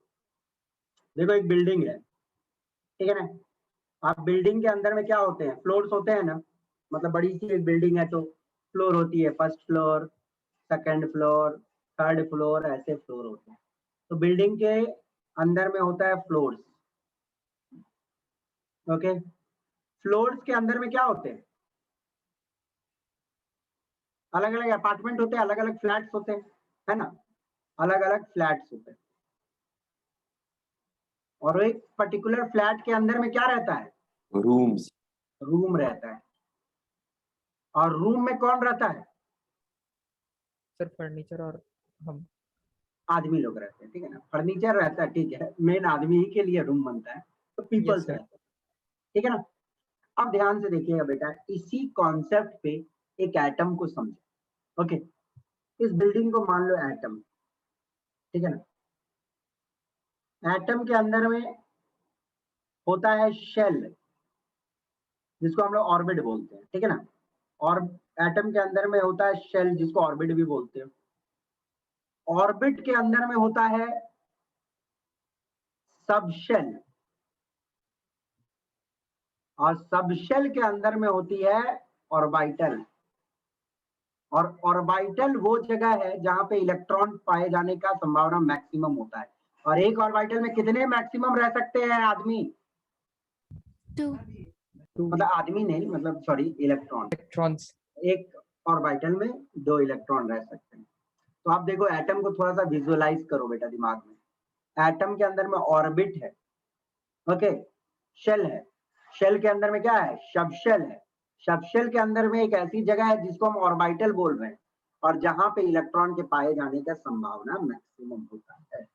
देखो, एक बिल्डिंग है, ठीक है ना। आप बिल्डिंग के अंदर में क्या होते हैं? फ्लोर्स होते हैं ना, मतलब बड़ी सी एक बिल्डिंग है तो फ्लोर होती है, first floor, second floor, third floor, ऐसे फ्लोर होते हैं। तो बिल्डिंग के अंदर में होता है फ्लोर्स। ओके, फ्लोर्स के अंदर में क्या होते हैं? अलग अलग अपार्टमेंट होते हैं, अलग अलग फ्लैट्स होते हैं, है ना, अलग अलग फ्लैट्स होते हैं। और एक पर्टिकुलर फ्लैट के अंदर में क्या रहता है? रूम्स। रूम रहता है। और रूम में कौन रहता है? सर फर्नीचर और हम आदमी लोग रहते हैं, ठीक है ना। फर्नीचर रहता है, ठीक है, मेन आदमी ही के लिए रूम बनता है, तो पीपल्स sir. रहते हैं, ठीक है ना। अब ध्यान से देखिएगा बेटा, इसी कॉन्सेप्ट पे एक एटम को समझे। ओके, इस बिल्डिंग को मान लो एटम, ठीक है ना। एटम के अंदर में होता है शेल, जिसको हम लोग ऑर्बिट बोलते हैं, ठीक है ना। और एटम के अंदर में होता है शेल, जिसको ऑर्बिट भी बोलते हैं। ऑर्बिट के अंदर में होता है सबशेल, और सबशेल के अंदर में होती है ऑर्बिटल। और ऑर्बिटल वो जगह है जहां पे इलेक्ट्रॉन पाए जाने का संभावना मैक्सिमम होता है। और एक ऑर्बिटल में कितने मैक्सिमम रह सकते हैं आदमी? 2. मतलब आदमी नहीं, मतलब सॉरी, इलेक्ट्रॉन्स। एक ऑर्बिटल में 2 इलेक्ट्रॉन रह सकते हैं। तो आप देखो, एटम को थोड़ा सा विजुअलाइज करो बेटा दिमाग में। एटम के अंदर में ऑर्बिट है, ओके, शेल है, शेल के अंदर में क्या है? सबशेल है। सबशेल के अंदर में एक ऐसी जगह है जिसको हम ऑर्बिटल बोल रहे हैं, और जहां पे इलेक्ट्रॉन के पाए जाने का संभावना मैक्सिमम होता है।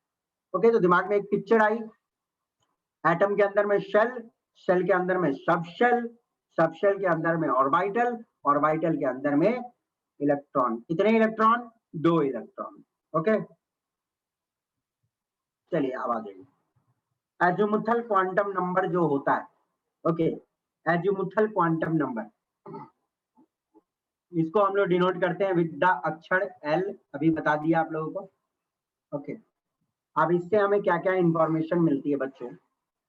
ओके, तो दिमाग में एक पिक्चर आई, एटम के अंदर में शेल, शेल के अंदर में सबशेल, सबशेल के अंदर में ऑर्बिटल, ऑर्बिटल के अंदर में इलेक्ट्रॉन। कितने इलेक्ट्रॉन? 2 इलेक्ट्रॉन। ओके, चलिए अब आ जाइए। एजीमुथल क्वांटम नंबर जो होता है, ओके, एजीमुथल क्वांटम नंबर, इसको हम लोग डिनोट करते हैं विद द अक्षर एल। अभी बता दिया आप लोगों को। ओके, अब इससे हमें क्या क्या इंफॉर्मेशन मिलती है बच्चों?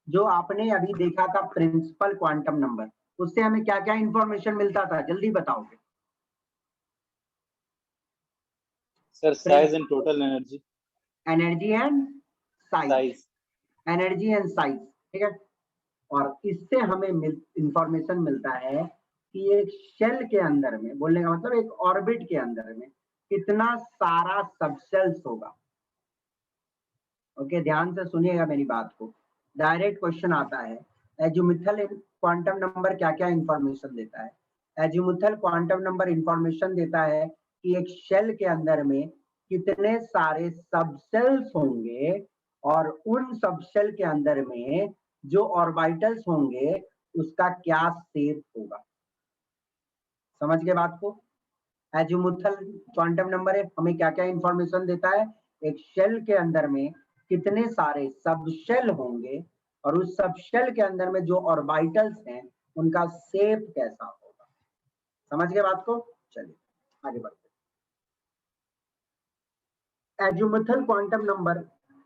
जो आपने अभी देखा था प्रिंसिपल क्वांटम नंबर, उससे हमें क्या क्या इंफॉर्मेशन मिलता था, जल्दी बताओगे? Sir, size and total energy. Energy and size, Size. Energy and size, ठीक है। और इससे हमें इंफॉर्मेशन मिलता है कि एक शेल के अंदर में, बोलने का मतलब एक ऑर्बिट के अंदर में कितना सारा सबसेल्स होगा। ओके, ध्यान से सुनिएगा मेरी बात को। डायरेक्ट क्वेश्चन आता है, एजीमुथल क्वांटम नंबर क्या क्या इंफॉर्मेशन देता है? एजीमुथल क्वांटम नंबर इंफॉर्मेशन देता है कि एक शेल के अंदर में कितने सारे सबसेल्स होंगे, और उन सबसेल के अंदर में जो ऑर्बिटल्स होंगे उसका क्या शेप होगा। समझ गए बात को? एजीमुथल क्वांटम नंबर हमें क्या क्या इंफॉर्मेशन देता है? एक शेल के अंदर में कितने सारे सब शेल होंगे और उस सब शेल के अंदर में जो ऑर्बिटल्स हैं उनका शेप कैसा होगा। समझ गए बात को? चलिए आगे बढ़ते हैं। एजुमेथल क्वांटम नंबर,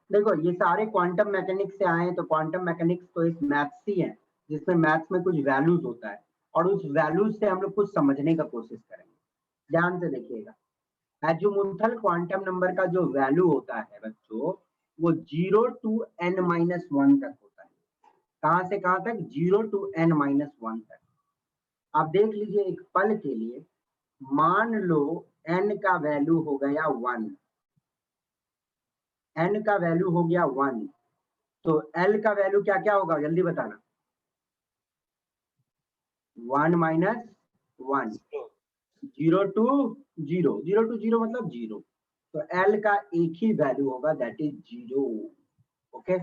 देखो ये सारे क्वांटम मैकेनिक्स से आए हैं, तो क्वांटम मैकेनिक्स तो एक मैथ्स ही है जिसमें मैथ्स में कुछ वैल्यूज होता है और उस वैल्यूज से हम लोग कुछ समझने का कोशिश करेंगे। ध्यान से देखिएगा, एजुमेथल क्वांटम नंबर का जो वैल्यू होता है बच्चों, वो 0 to n-1 तक होता है। कहां से कहां तक? 0 to n-1 तक। आप देख लीजिए एक पल के लिए, मान लो n का वैल्यू हो गया 1, n का वैल्यू हो गया 1, तो l का वैल्यू क्या क्या होगा जल्दी बताना? 1 minus 1, 0 to 0, 0 to 0 मतलब 0, तो l का एक ही वैल्यू होगा, दैट इज 0। ओके,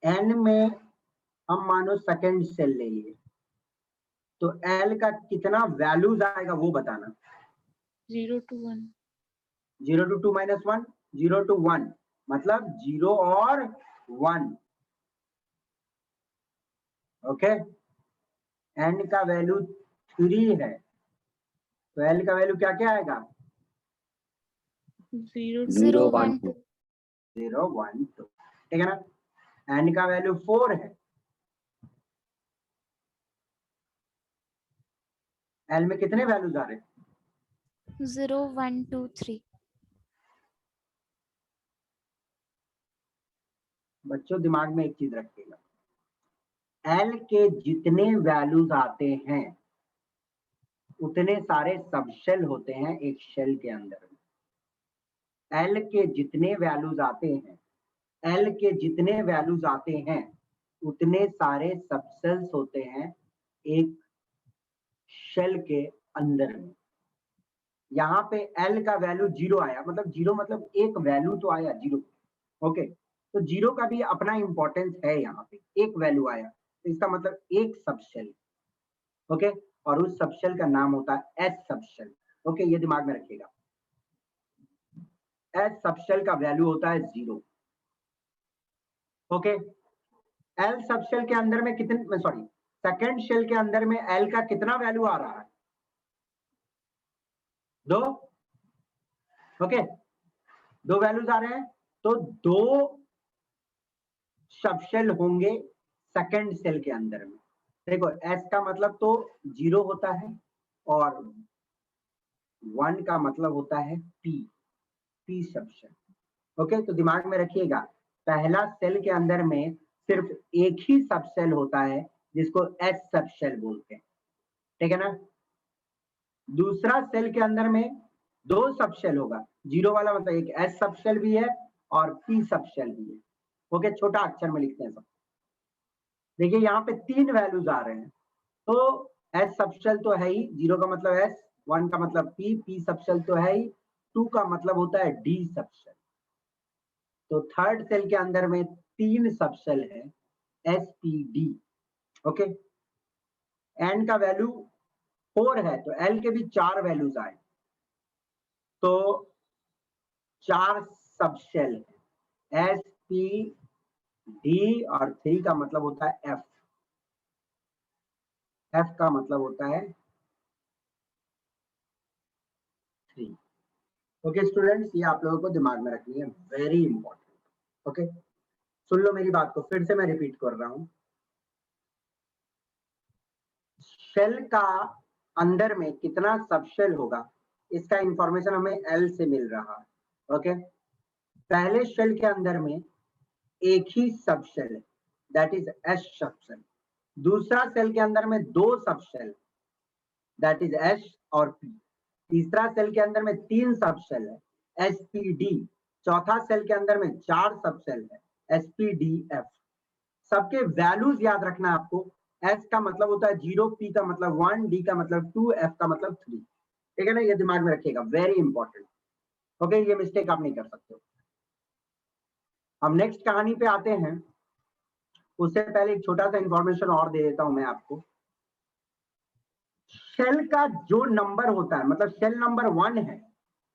n में हम मानो सेकंड सेल ले लिए, तो l का कितना वैल्यूज आएगा वो बताना? 0 to 1. 0 to 2 minus 1, 0 to 1 मतलब 0 और 1। ओके, n का वैल्यू 3 है, तो l का वैल्यू क्या क्या आएगा? 0 0 1 1 2. 0 1 2, ठीक है ना? n का वैल्यू 4 है, l में कितने वैल्यूज आ रहे हैं? 0 1 2 3. बच्चों दिमाग में एक चीज रखिएगा, l के जितने वैल्यूज आते हैं उतने सारे सब शेल होते हैं एक शेल के अंदर में। l के जितने वैल्यूज आते हैं, l के जितने वैल्यूज आते हैं उतने सारे सब सेल्स होते हैं एक शेल के अंदर में। यहाँ पे l का वैल्यू 0 आया, मतलब 0 मतलब एक वैल्यू तो आया 0। ओके, तो 0 का भी अपना इंपॉर्टेंस है, यहाँ पे एक वैल्यू आया तो इसका मतलब एक सब शेल। ओके, और उस सब शेल का नाम होता है एस सब शेल। ओके, ये दिमाग में रखिएगा, एस सब शेल का वैल्यू होता है 0। ओके, एल सब शेल के अंदर में कितने, सॉरी सेकेंड शेल के अंदर में एल का कितना वैल्यू आ रहा है? 2। ओके, 2 वैल्यूज आ रहे हैं, तो 2 सब शेल होंगे सेकेंड सेल के अंदर में। देखो एस का मतलब तो 0 होता है और 1 का मतलब होता है पी सब शेल। ओके, तो दिमाग में रखिएगा, पहला सेल के अंदर में सिर्फ एक ही सब शेल होता है जिसको एस सब शेल बोलते हैं, ठीक है ना? दूसरा सेल के अंदर में 2 सब शेल होगा, 0 वाला मतलब एक एस सब शेल भी है और पी सब शेल भी है। ओके, छोटा अक्षर में लिखते हैं सब। देखिए यहाँ पे 3 वैल्यूज आ रहे हैं, तो एस सब शेल तो है ही, 0 का मतलब एस, 1 का मतलब पी सब शेल तो है ही, 2 का मतलब होता है डी सब शेल। तो थर्ड सेल के अंदर में 3 सब शेल है, S P D. Okay, N का वैल्यू 4 है, तो एल के भी 4 वैल्यूज आए, तो 4 सब शेल है, एस पी डी, और 3 का मतलब होता है एफ। एफ का मतलब होता है 3। ओके स्टूडेंट्स, ये आप लोगों को दिमाग में रखनी है, वेरी इंपॉर्टेंट। ओके, सुन लो मेरी बात को, फिर से मैं रिपीट कर रहा हूं। शेल का अंदर में कितना सब शेल होगा इसका इंफॉर्मेशन हमें एल से मिल रहा है। ओके, पहले शेल के अंदर में एक ही सब शेल है, that is S subshell. दूसरा सेल के अंदर में 2 subshell, that is S और पी। तीसरा सेल के अंदर में 3 सब शेल है, एस पी डी। चौथा सेल के अंदर में 4 सब शेल है, एस पी डी एफ। सबके वैल्यूज याद रखना आपको, एस का मतलब होता है 0, पी का मतलब 1, डी का मतलब 2, एफ का मतलब 3, ठीक है ना? ये दिमाग में रखिएगा, वेरी इंपॉर्टेंट। ओके, ये मिस्टेक आप नहीं कर सकते हो। अब नेक्स्ट कहानी पे आते हैं, उससे पहले एक छोटा सा इंफॉर्मेशन और दे देता हूं मैं आपको। शेल का जो नंबर होता है, मतलब शेल नंबर 1 है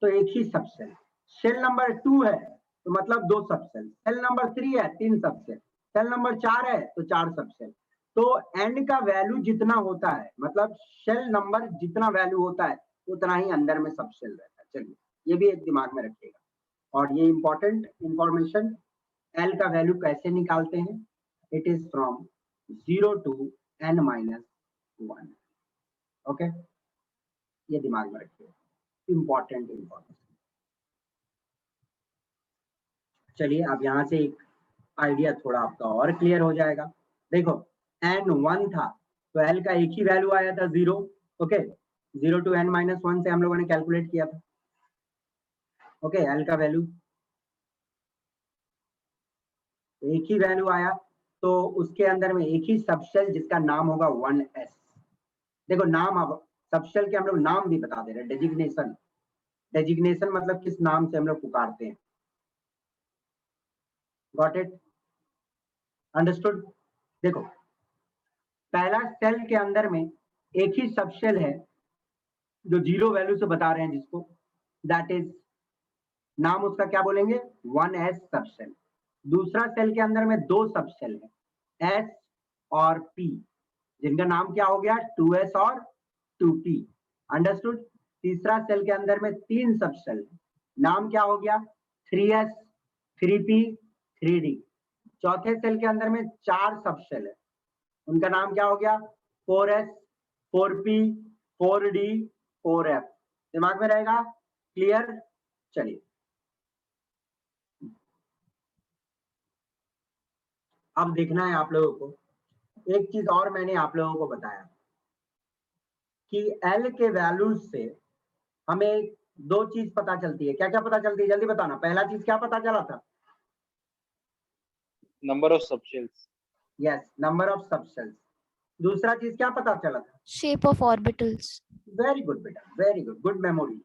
तो एक ही सब शेल, शेल नंबर 2 है तो मतलब 2 सबसेल, सेल नंबर 3 है 3 सबसेल, सेल नंबर 4 है तो 4 सबसेल। तो n का वैल्यू जितना होता है, मतलब सेल नंबर जितना वैल्यू होता है उतना ही अंदर में सबसेल रहता है। चलिए ये भी एक दिमाग में रखिएगा। और ये इंपॉर्टेंट इंफॉर्मेशन, L का वैल्यू कैसे निकालते हैं, it is from 0 to n-1। Okay, ये दिमाग में रखिएगा, इंपॉर्टेंट इंफॉर्मेशन। चलिए अब यहाँ से एक आइडिया थोड़ा आपका और क्लियर हो जाएगा। देखो n1 था तो L का एक ही वैल्यू आया था 0। ओके, 0 to n-1 से हम लोगों ने कैलकुलेट किया था। ओके, L का वैल्यू एक ही वैल्यू आया, तो उसके अंदर में एक ही सबसेल जिसका नाम होगा 1s। देखो नाम, अब सबसेल के हम लोग नाम भी बता दे रहे हैं, डेजिग्नेशन। डेजिग्नेशन मतलब किस नाम से हम लोग पुकारते हैं। Got it, understood. देखो पहला सेल के अंदर में एक ही सबसेल है जो 0 वैल्यू से बता रहे हैं, जिसको दैट इज नाम उसका क्या बोलेंगे, 1s सबसेल। दूसरा सेल के अंदर में 2 सबसेल है, s और p, जिनका नाम क्या हो गया, 2s और 2p। अंडरस्टूड। तीसरा सेल के अंदर में 3 सबसेल है, नाम क्या हो गया, 3s, 3p, 3d। चौथे सेल के अंदर में 4 सबसेल है, उनका नाम क्या हो गया, 4s, 4p, 4d, 4f। दिमाग में रहेगा, क्लियर। चलिए अब देखना है आप लोगों को, एक चीज और मैंने आप लोगों को बताया कि L के वैल्यूज से हमें 2 चीज पता चलती है। क्या क्या पता चलती है, जल्दी बताना। पहला चीज क्या पता चला था, Number of subshells. Yes, number of subshells. दूसरा चीज क्या पता चला था, Shape of orbitals. Very good बेटा, very good, good memory.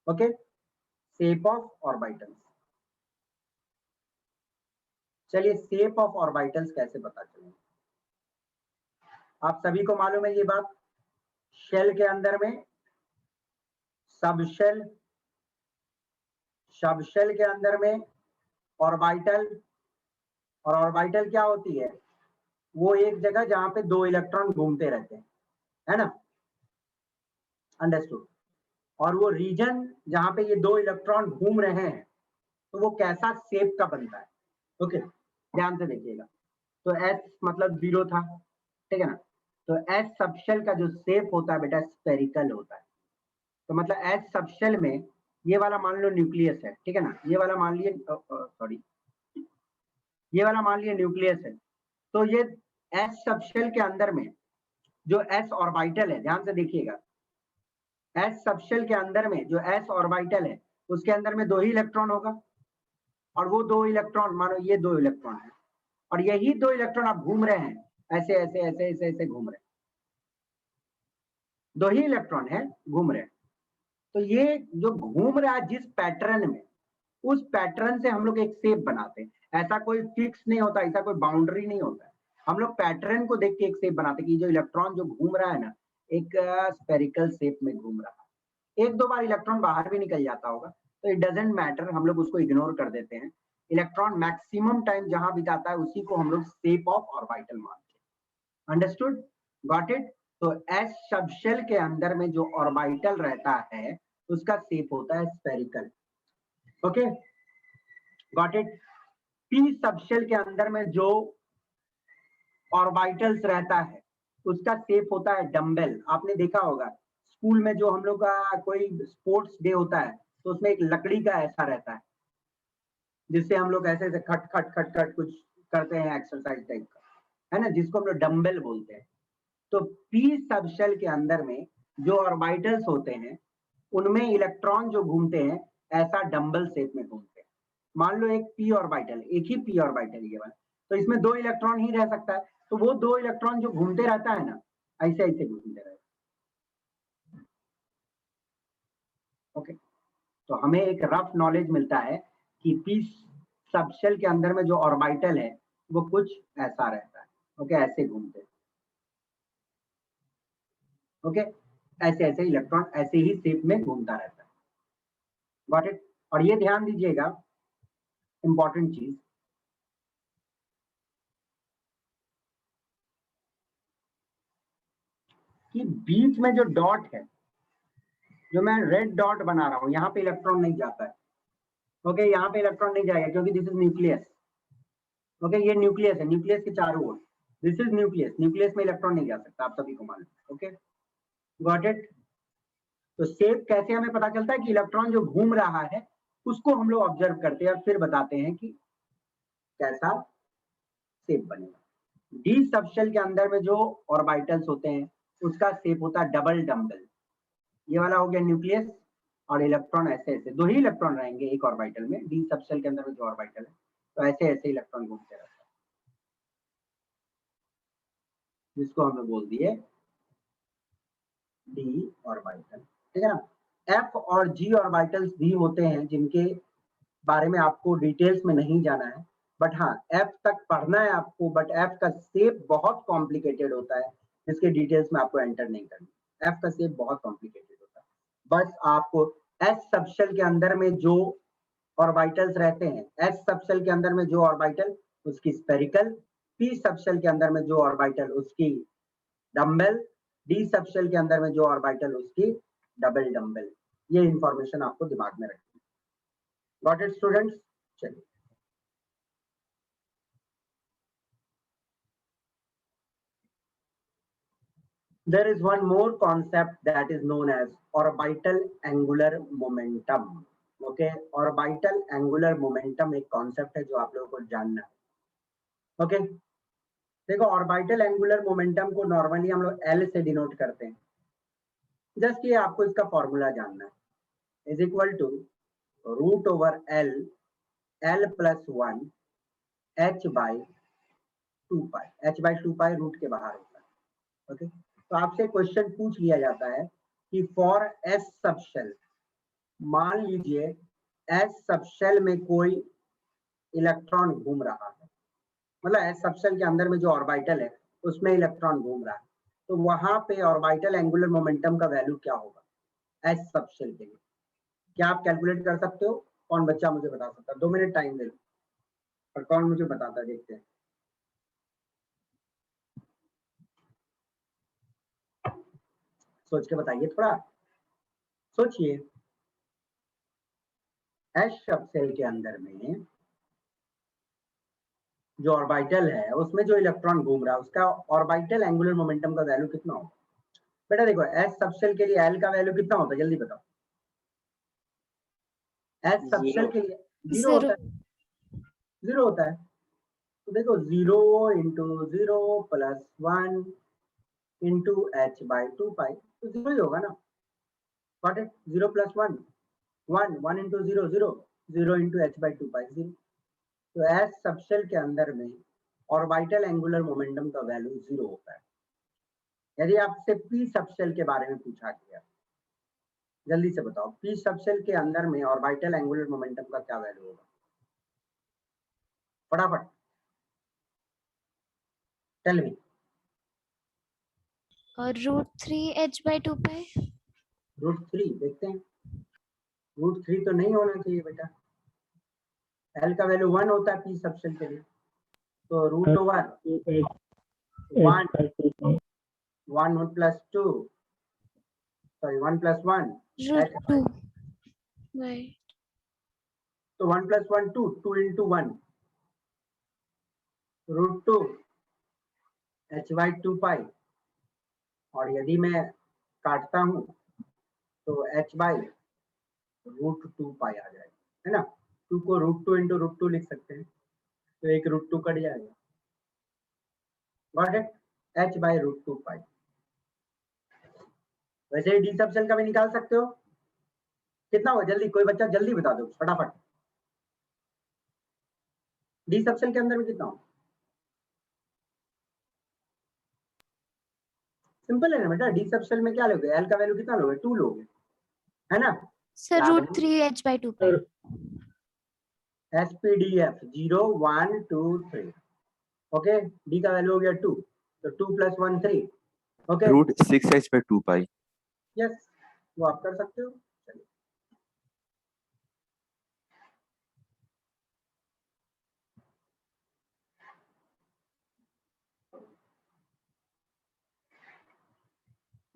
Okay, shape of orbitals. चलिए शेप ऑफ ऑर्बिटल्स कैसे पता चलेंगे, आप सभी को मालूम है ये बात। शेल के अंदर में सबशेल, सबशेल के अंदर में ऑर्बिटल, और ऑर्बिटल क्या होती है, वो एक जगह जहां पे 2 इलेक्ट्रॉन घूमते रहते हैं, है ना, अंडरस्टूड। और वो रीजन जहां पे ये 2 इलेक्ट्रॉन घूम रहे हैं, तो वो कैसा शेप का बनता है। ओके, ध्यान से देखिएगा। तो S मतलब 0 था, ठीक है ना, तो S सबशेल का जो शेप होता है बेटा स्फेरिकल होता है। तो मतलब S सबशेल में ये वाला मान लो न्यूक्लियस है, ठीक है ना, ये वाला मान लिए, सॉरी, ये वाला मान लिए न्यूक्लियस है। तो ये S सबशेल के अंदर में जो S ऑर्बिटल है, ध्यान से देखिएगा, S सबशेल के अंदर में जो S ऑर्बिटल है उसके अंदर में 2 ही इलेक्ट्रॉन होगा, और वो 2 इलेक्ट्रॉन, मानो ये 2 इलेक्ट्रॉन है, और यही 2 इलेक्ट्रॉन आप घूम रहे हैं, ऐसे ऐसे ऐसे ऐसे ऐसे घूम रहे हैं, 2 ही इलेक्ट्रॉन है घूम रहे हैं। तो ये जो घूम रहा है जिस पैटर्न में, उस पैटर्न से हम लोग एक शेप बनाते हैं। ऐसा कोई फिक्स नहीं होता, ऐसा कोई बाउंड्री नहीं होता है, हम लोग पैटर्न को देख के एक शेप बनाते हैं कि जो इलेक्ट्रॉन जो घूम रहा है ना, एक स्फेरिकल शेप में घूम रहा है। 1-2 बार इलेक्ट्रॉन बाहर भी निकल जाता होगा, तो इट डजेंट मैटर, हम लोग उसको इग्नोर कर देते हैं। इलेक्ट्रॉन मैक्सिमम टाइम जहां बिताता है उसी को हम लोग शेप ऑफ ऑर्बिटल मानते हैं। Understood, got it. तो S सबशेल के अंदर में जो ऑर्बिटल रहता है उसका शेप होता है spherical. Okay, got it. P subshell के अंदर में जो ऑर्बिटल्स रहता है उसका शेप होता है डम्बेल। आपने देखा होगा स्कूल में जो हम लोग का कोई स्पोर्ट्स डे होता है तो उसमें एक लकड़ी का ऐसा रहता है जिससे हम लोग ऐसे ऐसे खट खट खट खट कुछ करते हैं, एक्सरसाइज टाइप का, है ना, जिसको हम लोग डम्बेल बोलते हैं। तो P सबशेल के अंदर में जो ऑर्बिटल्स होते हैं उनमें इलेक्ट्रॉन जो घूमते हैं ऐसा डम्बल शेप में घूमते हैं। मान लो एक P ऑर्बिटल, एक ही P ऑर्बिटल ये वाला, तो इसमें 2 इलेक्ट्रॉन ही रह सकता है, तो वो 2 इलेक्ट्रॉन जो घूमते रहता है ना, ऐसे ऐसे घूमते रहता है। ओके, तो हमें एक रफ नॉलेज मिलता है कि P सबशेल के अंदर में जो ऑर्बिटल है वो कुछ ऐसा रहता है। ओके, ऐसे घूमते हैं। ओके, ऐसे ऐसे इलेक्ट्रॉन ऐसे ही शेप में घूमता रहता है। Got it. और ये ध्यान दीजिएगा इंपॉर्टेंट चीज, कि बीच में जो डॉट है, जो मैं रेड डॉट बना रहा हूं, यहाँ पे इलेक्ट्रॉन नहीं जाता है। ओके, यहाँ पे इलेक्ट्रॉन नहीं जाएगा क्योंकि दिस इज न्यूक्लियस। ओके, ये न्यूक्लियस है, न्यूक्लियस के चारों ओर, दिस इज न्यूक्लियस, न्यूक्लियस में इलेक्ट्रॉन नहीं जा सकता, आप सभी को मालूम। Okay, got it. तो शेप कैसे हमें पता चलता है कि इलेक्ट्रॉन जो घूम रहा है उसको हम लोग ऑब्जर्व करते हैं और फिर बताते हैं कि कैसा शेप बनेगा। डी सबशेल के अंदर में जो ऑर्बिटल्स होते हैं उसका शेप होता है डबल डम्बल। ये वाला हो गया न्यूक्लियस, और इलेक्ट्रॉन ऐसे ऐसे, दो ही इलेक्ट्रॉन रहेंगे एक ऑर्बिटल में, डी सबशेल के अंदर में जो ऑर्बिटल है, तो ऐसे ऐसे इलेक्ट्रॉन घूमते रहते हैं, जिसको हमने बोल दिए डी ऑर्बिटल। ठीक है ना। एफ और जी ऑर्बिटल्स भी होते हैं जिनके बारे में आपको डिटेल्स में नहीं जाना है, बट हाँ एफ तक पढ़ना है आपको, बट एफ का शेप बहुत कॉम्प्लिकेटेड होता है, जिसके डिटेल्स में आपको एंटर नहीं करनी। एफ का शेप बहुत कॉम्प्लिकेटेड होता है, बस आपको एस सबशेल के अंदर में जो ऑर्बिटल्स रहते हैं, एस सबशेल के अंदर में जो ऑर्बिटल उसकी स्फेरिकल, पी सबशेल के अंदर में जो ऑर्बिटल उसकी डम्बल, डी सबशेल के अंदर में जो ऑर्बिटल उसकी डबल डम्बल। ये इंफॉर्मेशन आपको दिमाग में रखनी है। Got it students? चलिए, there is one more concept that is known as orbital angular momentum. Okay, orbital angular momentum एक concept है जो आप लोगों को जानना है। okay? देखो, ऑर्बिटल एंगुलर मोमेंटम को नॉर्मली हम लोग एल से डिनोट करते हैं। जस्ट ये आपको इसका फॉर्मूला जानना है, is equal to root over L, L plus 1 H by 2 pi, H by 2 pi root के बाहर होता है। ओके, तो आपसे क्वेश्चन पूछ लिया जाता है कि फॉर एस सबशेल, मान लीजिए एस सबशेल में कोई इलेक्ट्रॉन घूम रहा है, मतलब एस सबशेल के अंदर में जो ऑर्बिटल है उसमें इलेक्ट्रॉन घूम रहा है, तो वहां पे ऑर्बिटल एंगुलर मोमेंटम का वैल्यू क्या होगा एस सबशेल के लिए? क्या आप कैलकुलेट कर सकते हो? कौन बच्चा मुझे बता सकता है? 2 मिनट टाइम दे लो, और कौन मुझे बताता है, देखते हैं। सोच के बताइए, थोड़ा सोचिए। एस सबशेल के अंदर में जो ऑर्बिटल है उसमें जो इलेक्ट्रॉन घूम रहा है उसका ऑर्बिटल एंगुलर मोमेंटम का वैल्यू कितना होगा? बेटा देखो, एस सबशेल के लिए एल का वैल्यू कितना होता है, जल्दी बताओ। एस सबशेल के लिए 0 होता है, 0 होता है। तो देखो 0 into 0 plus 1 into H by 2 पाई, तो 0 ही होगा ना। What is 0 plus 1, 1 into 0 0, 0 into H by 2 पाई 0। तो एस सबशेल के अंदर में ऑर्बिटल एंगुलर मोमेंटम का वैल्यू 0 होता है। यदि आपसे पी सबशेल के बारे में पूछा गया, जल्दी से बताओ, पी सबशेल के अंदर में ऑर्बिटल एंगुलर मोमेंटम का क्या वैल्यू होगा? फटाफट टेल मी। और √3h/2 √3 देखते हैं। √3 तो नहीं होना चाहिए बेटा, एल का वैल्यू 1 होता है पी सबशेल के लिए, तो root over 1 plus 2, sorry 1 plus 1 √2 right तो 1 plus 1 2, 2 into 1 √2 H by 2 pi, और यदि मैं काटता हूं तो एच बाई √2 पाई आ जाएगा, है ना। 2 को √2 इंटू √2 लिख सकते हैं, तो एक √2 कट जाएगा। Got it? एच बाई √2 पाई। वैसे ही डी सबशेल का भी निकाल सकते हो। कितना होगा, जल्दी कोई बच्चा जल्दी बता दो फटाफट। डी सबशेल के अंदर में कितना होगा? सिंपल है ना बेटा, डी सबशेल में क्या लोगे, एल का वैल्यू कितना लोगे, 2 लोगे, है ना। sir याद है? √3h/2 SPDF 0 1 2 3। ओके, डी का वैल्यू हो गया 2, तो 2 प्लस 1 3। ओके, √6h/2 यस, वो आप कर सकते हो।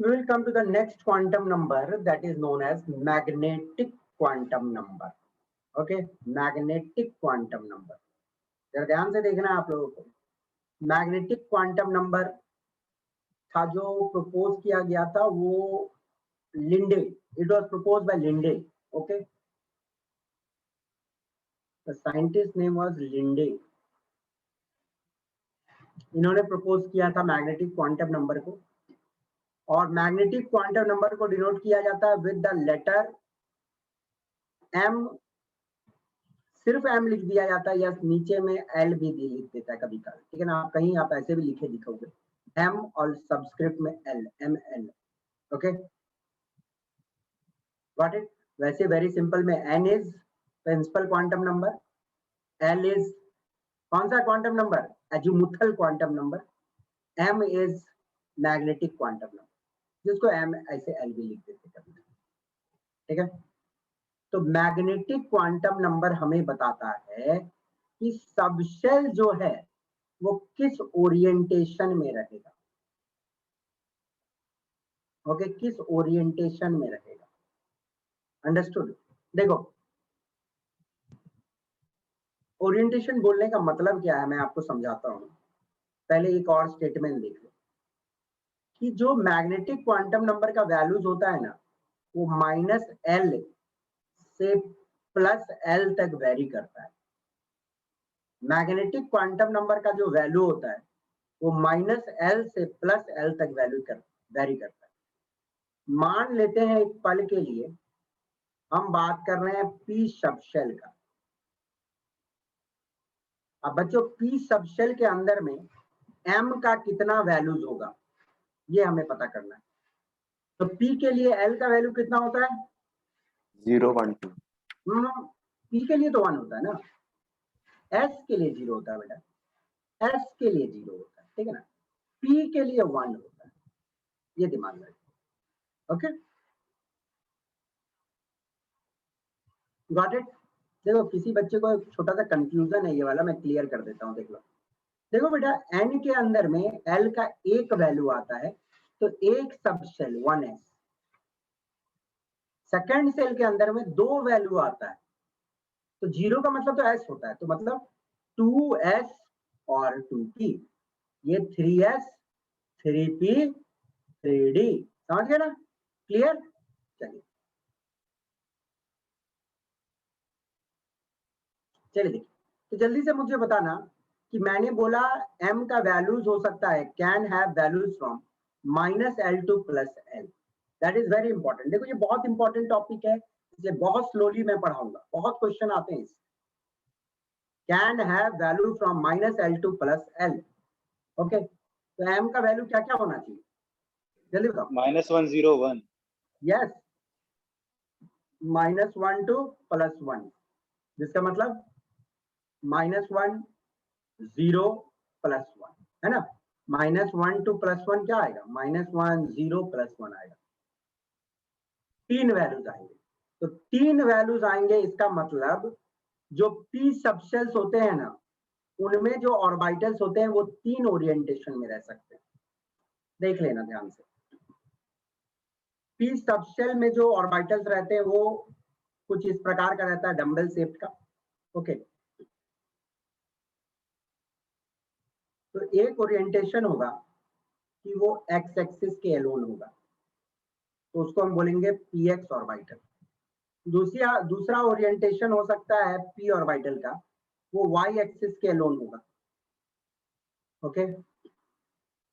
We will come to the next quantum number that is known as magnetic quantum number. Okay, magnetic quantum number. जरा ध्यान से देखना है आप लोगों को। मैग्नेटिक क्वांटम नंबर था जो प्रपोज किया गया था वो Linde, it was propose by Linde. Okay, the scientist name was Linde. इन्होंने प्रपोज किया था मैग्नेटिक क्वांटम नंबर को, और मैग्नेटिक क्वांटम नंबर को डिनोट किया जाता है विद द लेटर एम। सिर्फ एम लिख दिया जाता है या नीचे में एल भी लिख देता है कभी कभी, ठीक है ना। आप कहीं आप ऐसे भी लिखे दिखोगे एम और सबस्क्रिप्ट में L, M L. Okay, got it. वैसे वेरी सिंपल में N is principal quantum number, L is कौन सा quantum number, azimuthal quantum number, M is magnetic quantum number, जिसको एम ऐसे एल भी लिख देते कभी, ठीक है। तो मैग्नेटिक क्वांटम नंबर हमें बताता है कि सबशेल जो है वो किस ओरिएंटेशन में रहेगा। ओके, किस ओरिएंटेशन में रहेगा, अंडरस्टूड। देखो, ओरिएंटेशन बोलने का मतलब क्या है मैं आपको समझाता हूं। पहले एक और स्टेटमेंट देख लो कि जो मैग्नेटिक क्वांटम नंबर का वैल्यूज होता है ना, वो -L से +L तक वेरी करता है। मैग्नेटिक क्वांटम नंबर का जो वैल्यू होता है वो -L से +L तक वेरी करता है। मान लेते हैं एक पल के लिए हम बात कर रहे हैं p सबशेल का। अब बच्चों, p सबशेल के अंदर में m का कितना वैल्यूज होगा ये हमें पता करना है। तो p के लिए l का वैल्यू कितना होता है? 0 1 2। p के लिए तो 1 होता है ना, s के लिए 0 होता है बेटा, s के लिए 0 होता है, ठीक है ना। p के लिए 1 होता है, ये दिमाग में रखो। Okay, got it. देखो, किसी बच्चे को छोटा सा कंफ्यूजन है ये वाला, मैं क्लियर कर देता हूँ। देख लो, देखो बेटा, n के अंदर में l का एक वैल्यू आता है तो एक सबशेल 1s, सेकेंड सेल के अंदर में 2 वैल्यू आता है तो 0 का मतलब तो s होता है, तो मतलब 2s और 2p, ये 3s 3p 3d, समझ गए ना, क्लियर। चलिए देखिए, तो जल्दी से मुझे बताना कि मैंने बोला m का वैल्यूज हो सकता है, can have values from -L to +L। That is very important. देखो, ये बहुत इंपॉर्टेंट टॉपिक है, इसे बहुत स्लोली मैं पढ़ाऊंगा, बहुत क्वेश्चन आते हैं। Can have value from -L to +L। Okay, तो m का वैल्यू क्या क्या होना चाहिए, जल्दी बताओ। -1 0 1। यस, -1 to +1, जिसका मतलब -1 0 +1 है ना। -1 to +1 क्या आएगा, -1 0 +1 आएगा। 3 वैल्यूज आएंगे, तो 3 वैल्यूज आएंगे, इसका मतलब जो p सबशेल्स होते हैं ना, उनमें जो ऑर्बिटल्स होते हैं वो 3 ओरिएंटेशन में रह सकते हैं। देख लेना ध्यान से, p सबशेल में जो ऑर्बिटल्स रहते हैं वो कुछ इस प्रकार का रहता है, डंबल शेप का। ओके, तो एक ओरिएंटेशन होगा कि वो x एक्सिस के एलोन होगा, तो उसको हम बोलेंगे px ऑर्बिटल। दूसरा ओरिएंटेशन हो सकता है p ऑर्बिटल का, वो y एक्सिस के एलोन होगा। ओके,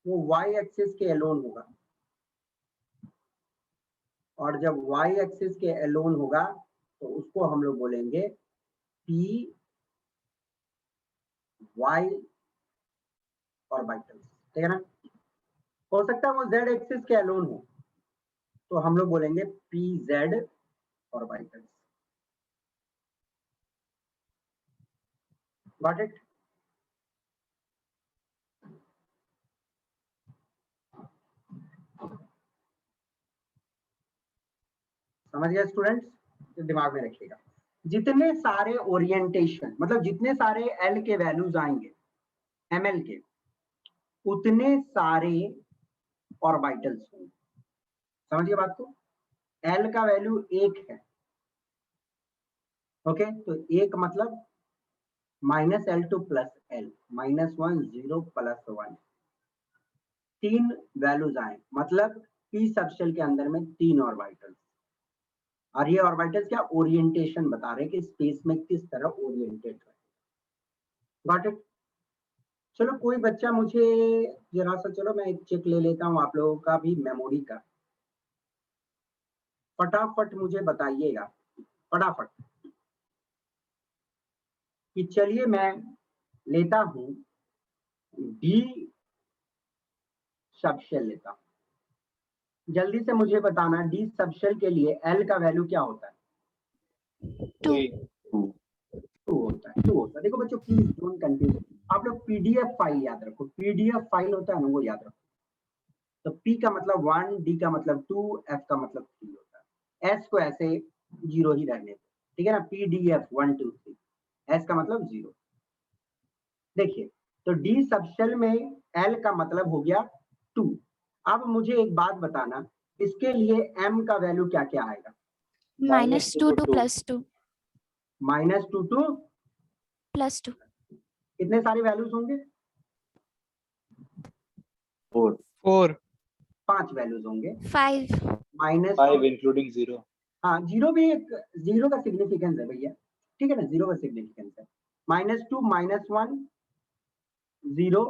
वो y एक्सिस के एलोन होगा, और जब y एक्सिस के एलोन होगा तो उसको हम लोग बोलेंगे p y ऑर्बिटल, ठीक है ना। हो सकता है वो z एक्सिस के एलोन हो, तो हम लोग बोलेंगे pz ऑर्बिटल। Got it. समझ गया स्टूडेंट्स, तो दिमाग में रखिएगा, जितने सारे ओरिएंटेशन मतलब जितने सारे l के वैल्यूज आएंगे ml के, उतने सारे ऑर्बिटल्स होंगे। समझिए बात को, L का वैल्यू 1 है, ओके, तो 1 मतलब -L2 plus L, -1 0 plus 1, 3 values आए, मतलब p सबशेल के अंदर में 3 ऑर्बिटल्स, और ये ऑर्बिटल्स क्या ओरिएंटेशन बता रहे हैं कि स्पेस में किस तरह ओरिएंटेड है। Got it? चलो कोई बच्चा मुझे जरा सा, चलो मैं एक चेक ले लेता हूँ आप लोगों का भी मेमोरी का, फटाफट मुझे बताइएगा, फटाफट, कि चलिए मैं लेता हूं डी सबशेल लेता हूं, जल्दी से मुझे बताना डी सबशेल के लिए एल का वैल्यू क्या होता है? 2. 2 होता है, 2 होता है। देखो बच्चों प्लीज डोंट कंफ्यूज, आप लोग पीडीएफ फाइल याद रखो, पीडीएफ फाइल होता है ना वो याद रखो। तो पी का मतलब 1, डी का मतलब 2, एफ का मतलब 3 होता है। एस को ऐसे 0 ही रहने दो, ठीक है ना, पीडीएफ 1 2 3, एस का मतलब 0। देखिए तो डी सबशेल में एल का मतलब हो गया 2। अब मुझे एक बात बताना, इसके लिए एम का वैल्यू क्या क्या आएगा? -2 to +2. -2 to +2. कितने सारे वैल्यूज होंगे? 4. 5 वैल्यूज होंगे। 5. -5 इंक्लूडिंग 0। हाँ, जीरो भी एक, जीरो का सिग्निफिकेंस है भैया, ठीक है ना, जीरो का सिग्निफिकेंस है। -2 -1 0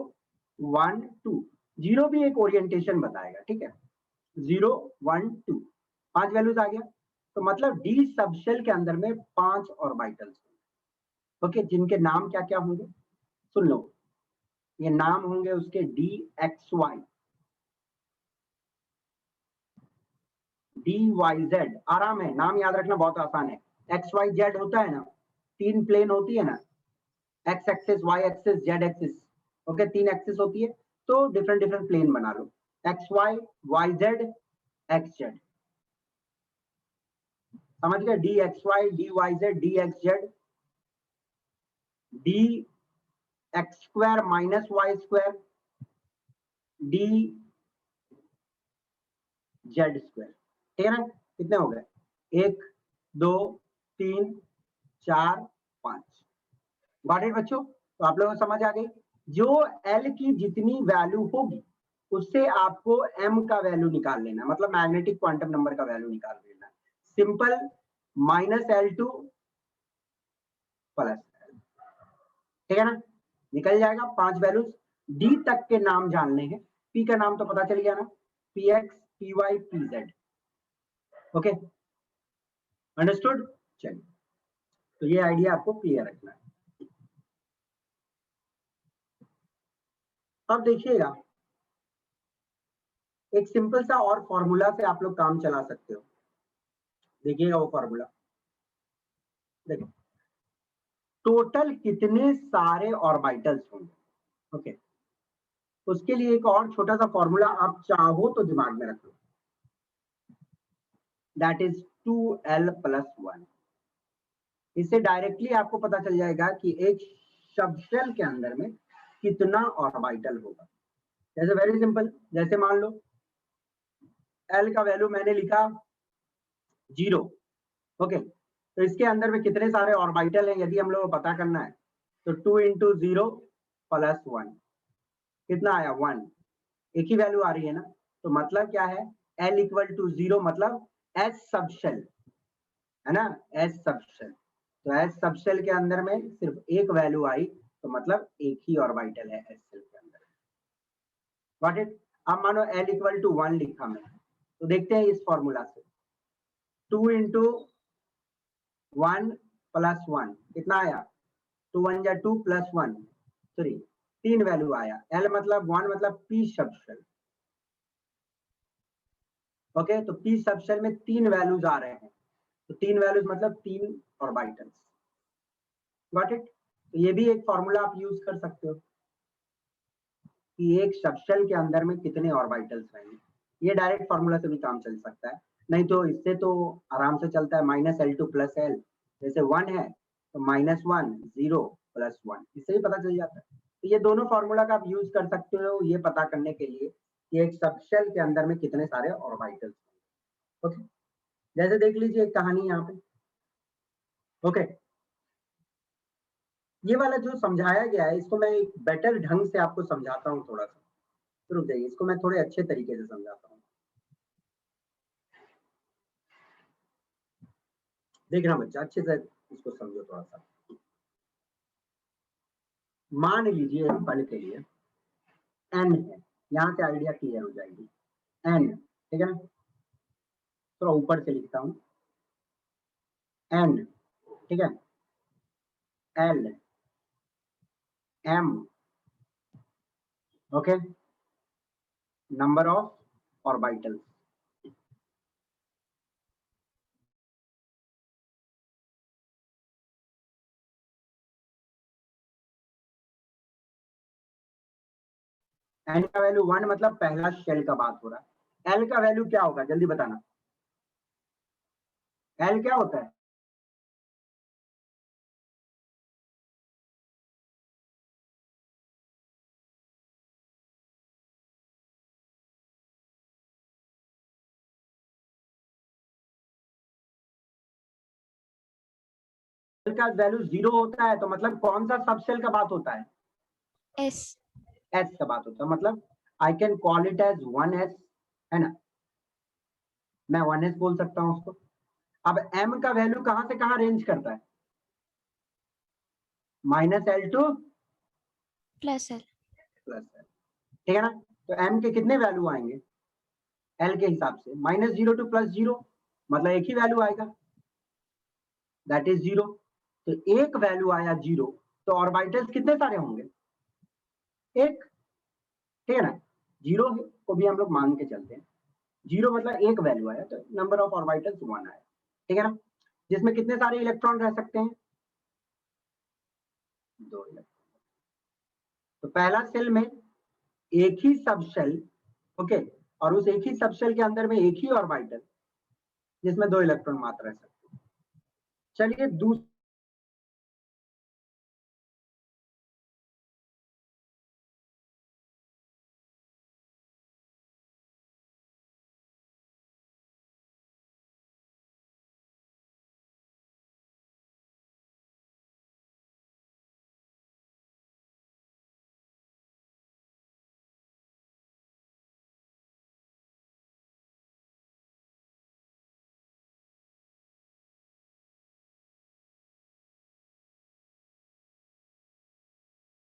1 2, जीरो भी एक ओरिएंटेशन बताएगा, ठीक है, 0 1 2, 5 वैल्यूज आ गया। तो मतलब डी सबशेल के अंदर में 5 ऑर्बिटल्स, ओके, जिनके नाम क्या क्या होंगे सुन लो, ये नाम होंगे उसके DXY, DYZ, आराम है, नाम याद रखना बहुत आसान है। XYZ होता है ना, 3 प्लेन होती है ना, X axis, Y axis, Z axis, okay, 3 axis होती है, तो डिफरेंट डिफरेंट प्लेन बना लो, XY YZ XZ, समझ गए? DXY DYZ DXZ, DX² -Y², DZ², ठीक है ना? कितने हो गए? 1 2 3 4 5। गॉट इट बच्चों? तो आप लोगों को समझ आ गई, जो L की जितनी वैल्यू होगी उससे आपको M का वैल्यू निकाल लेना, मतलब मैग्नेटिक क्वांटम नंबर का वैल्यू निकाल लेना, सिंपल, -L2 प्लस L, ठीक है ना, निकल जाएगा 5 वैल्यूज। डी तक के नाम जानने हैं, पी का नाम तो पता चल गया ना, PX PY PZ, okay, understood? चलिए, तो ये आइडिया आपको क्लियर रखना है। अब देखिएगा, एक सिंपल सा और फॉर्मूला से आप लोग काम चला सकते हो, देखिएगा वो फॉर्मूला, देखो टोटल कितने सारे ऑर्बिटल्स होंगे, ओके, उसके लिए एक और छोटा सा फॉर्मूला आप चाहो तो दिमाग में रख लो, दैट इज 2L + 1। इससे डायरेक्टली आपको पता चल जाएगा कि एक सबशेल के अंदर में कितना ऑर्बिटल होगा। जैसे वेरी सिंपल, जैसे मान लो L का वैल्यू मैंने लिखा 0, ओके, तो इसके अंदर में कितने सारे ऑर्बिटल हैं यदि हम लोग को पता करना है, तो 2 × 0 + 1 कितना आया? 1, एक ही वैल्यू आ रही है ना, तो मतलब क्या है, L = 0 मतलब S सबशेल है ना, S सबशेल, तो S सबशेल के अंदर में सिर्फ एक वैल्यू आई, तो मतलब एक ही ऑर्बिटल है S शेल के अंदर। Got it? अब मानो L = 1 लिखा मैं, तो देखते हैं इस फॉर्मूला से, 2 × 1 + 1 कितना आया? 2 1 जा 2 + 1 3, 3 वैल्यू आया। L मतलब 1 मतलब P सबशेल, ओके, तो P सबशेल में 3 वैल्यूज आ रहे हैं, तो 3 वैल्यूज मतलब 3 ऑर्बिटल्स। Got it? तो ये भी एक फॉर्मूला आप यूज कर सकते हो कि एक सबशेल के अंदर में कितने ऑर्बिटल्स रहेंगे, ये डायरेक्ट फॉर्मूला से भी काम चल सकता है, नहीं तो इससे तो आराम से चलता है, -L2 + L, जैसे 1 है तो -1 0 + 1, इससे ही पता चल जाता है। तो ये दोनों फॉर्मूला का आप यूज कर सकते हो ये पता करने के लिए कि एक सबशेल के अंदर में कितने सारे ऑर्बिटल्स। ओके, जैसे देख लीजिए एक कहानी यहाँ पे। ओके, ये वाला जो समझाया गया है इसको मैं एक बेटर ढंग से आपको समझाता हूँ थोड़ा सा। रुक जाइए, इसको मैं थोड़े अच्छे तरीके से समझाता हूँ। देखना बच्चा, अच्छे से इसको समझो थोड़ा सा। मान लीजिए पल के लिए n है, यहाँ से आइडिया क्लियर हो जाएगी। n, ठीक है ना, थोड़ा ऊपर से लिखता हूँ, n, ठीक है, l, m, okay, number of orbitals. n का वैल्यू 1 मतलब पहला शेल का बात हो रहा है। l का वैल्यू क्या होगा जल्दी बताना, l क्या होता है? l का वैल्यू 0 होता है तो मतलब कौन सा सबसेल का बात होता है? S. S का बात होता है, मतलब I can call it as 1s, है ना, मैं 1s बोल सकता हूं उसको। अब m का वैल्यू कहां से कहां रेंज करता है? -l to Plus L. +l, ठीक है ना। तो m के कितने वैल्यू आएंगे l के हिसाब से? -0 टू +0, मतलब एक ही वैल्यू आएगा, दैट इज 0। तो एक वैल्यू आया 0, तो ऑर्बिटल्स कितने सारे होंगे? एक, ठीक है ना। 0 को भी हम लोग मान के चलते हैं, 0 मतलब एक वैल्यू आया तो नंबर ऑफ ऑर्बिटल्स 1 आया, ठीक है ना। जिसमें कितने सारे इलेक्ट्रॉन रह सकते हैं? 2 इलेक्ट्रॉन। तो पहला सेल में एक ही सबशेल, ओके, और उस एक ही सबशेल के अंदर में एक ही ऑर्बिटल जिसमें 2 इलेक्ट्रॉन मात्र रह सकते हैं। चलिए दूसरा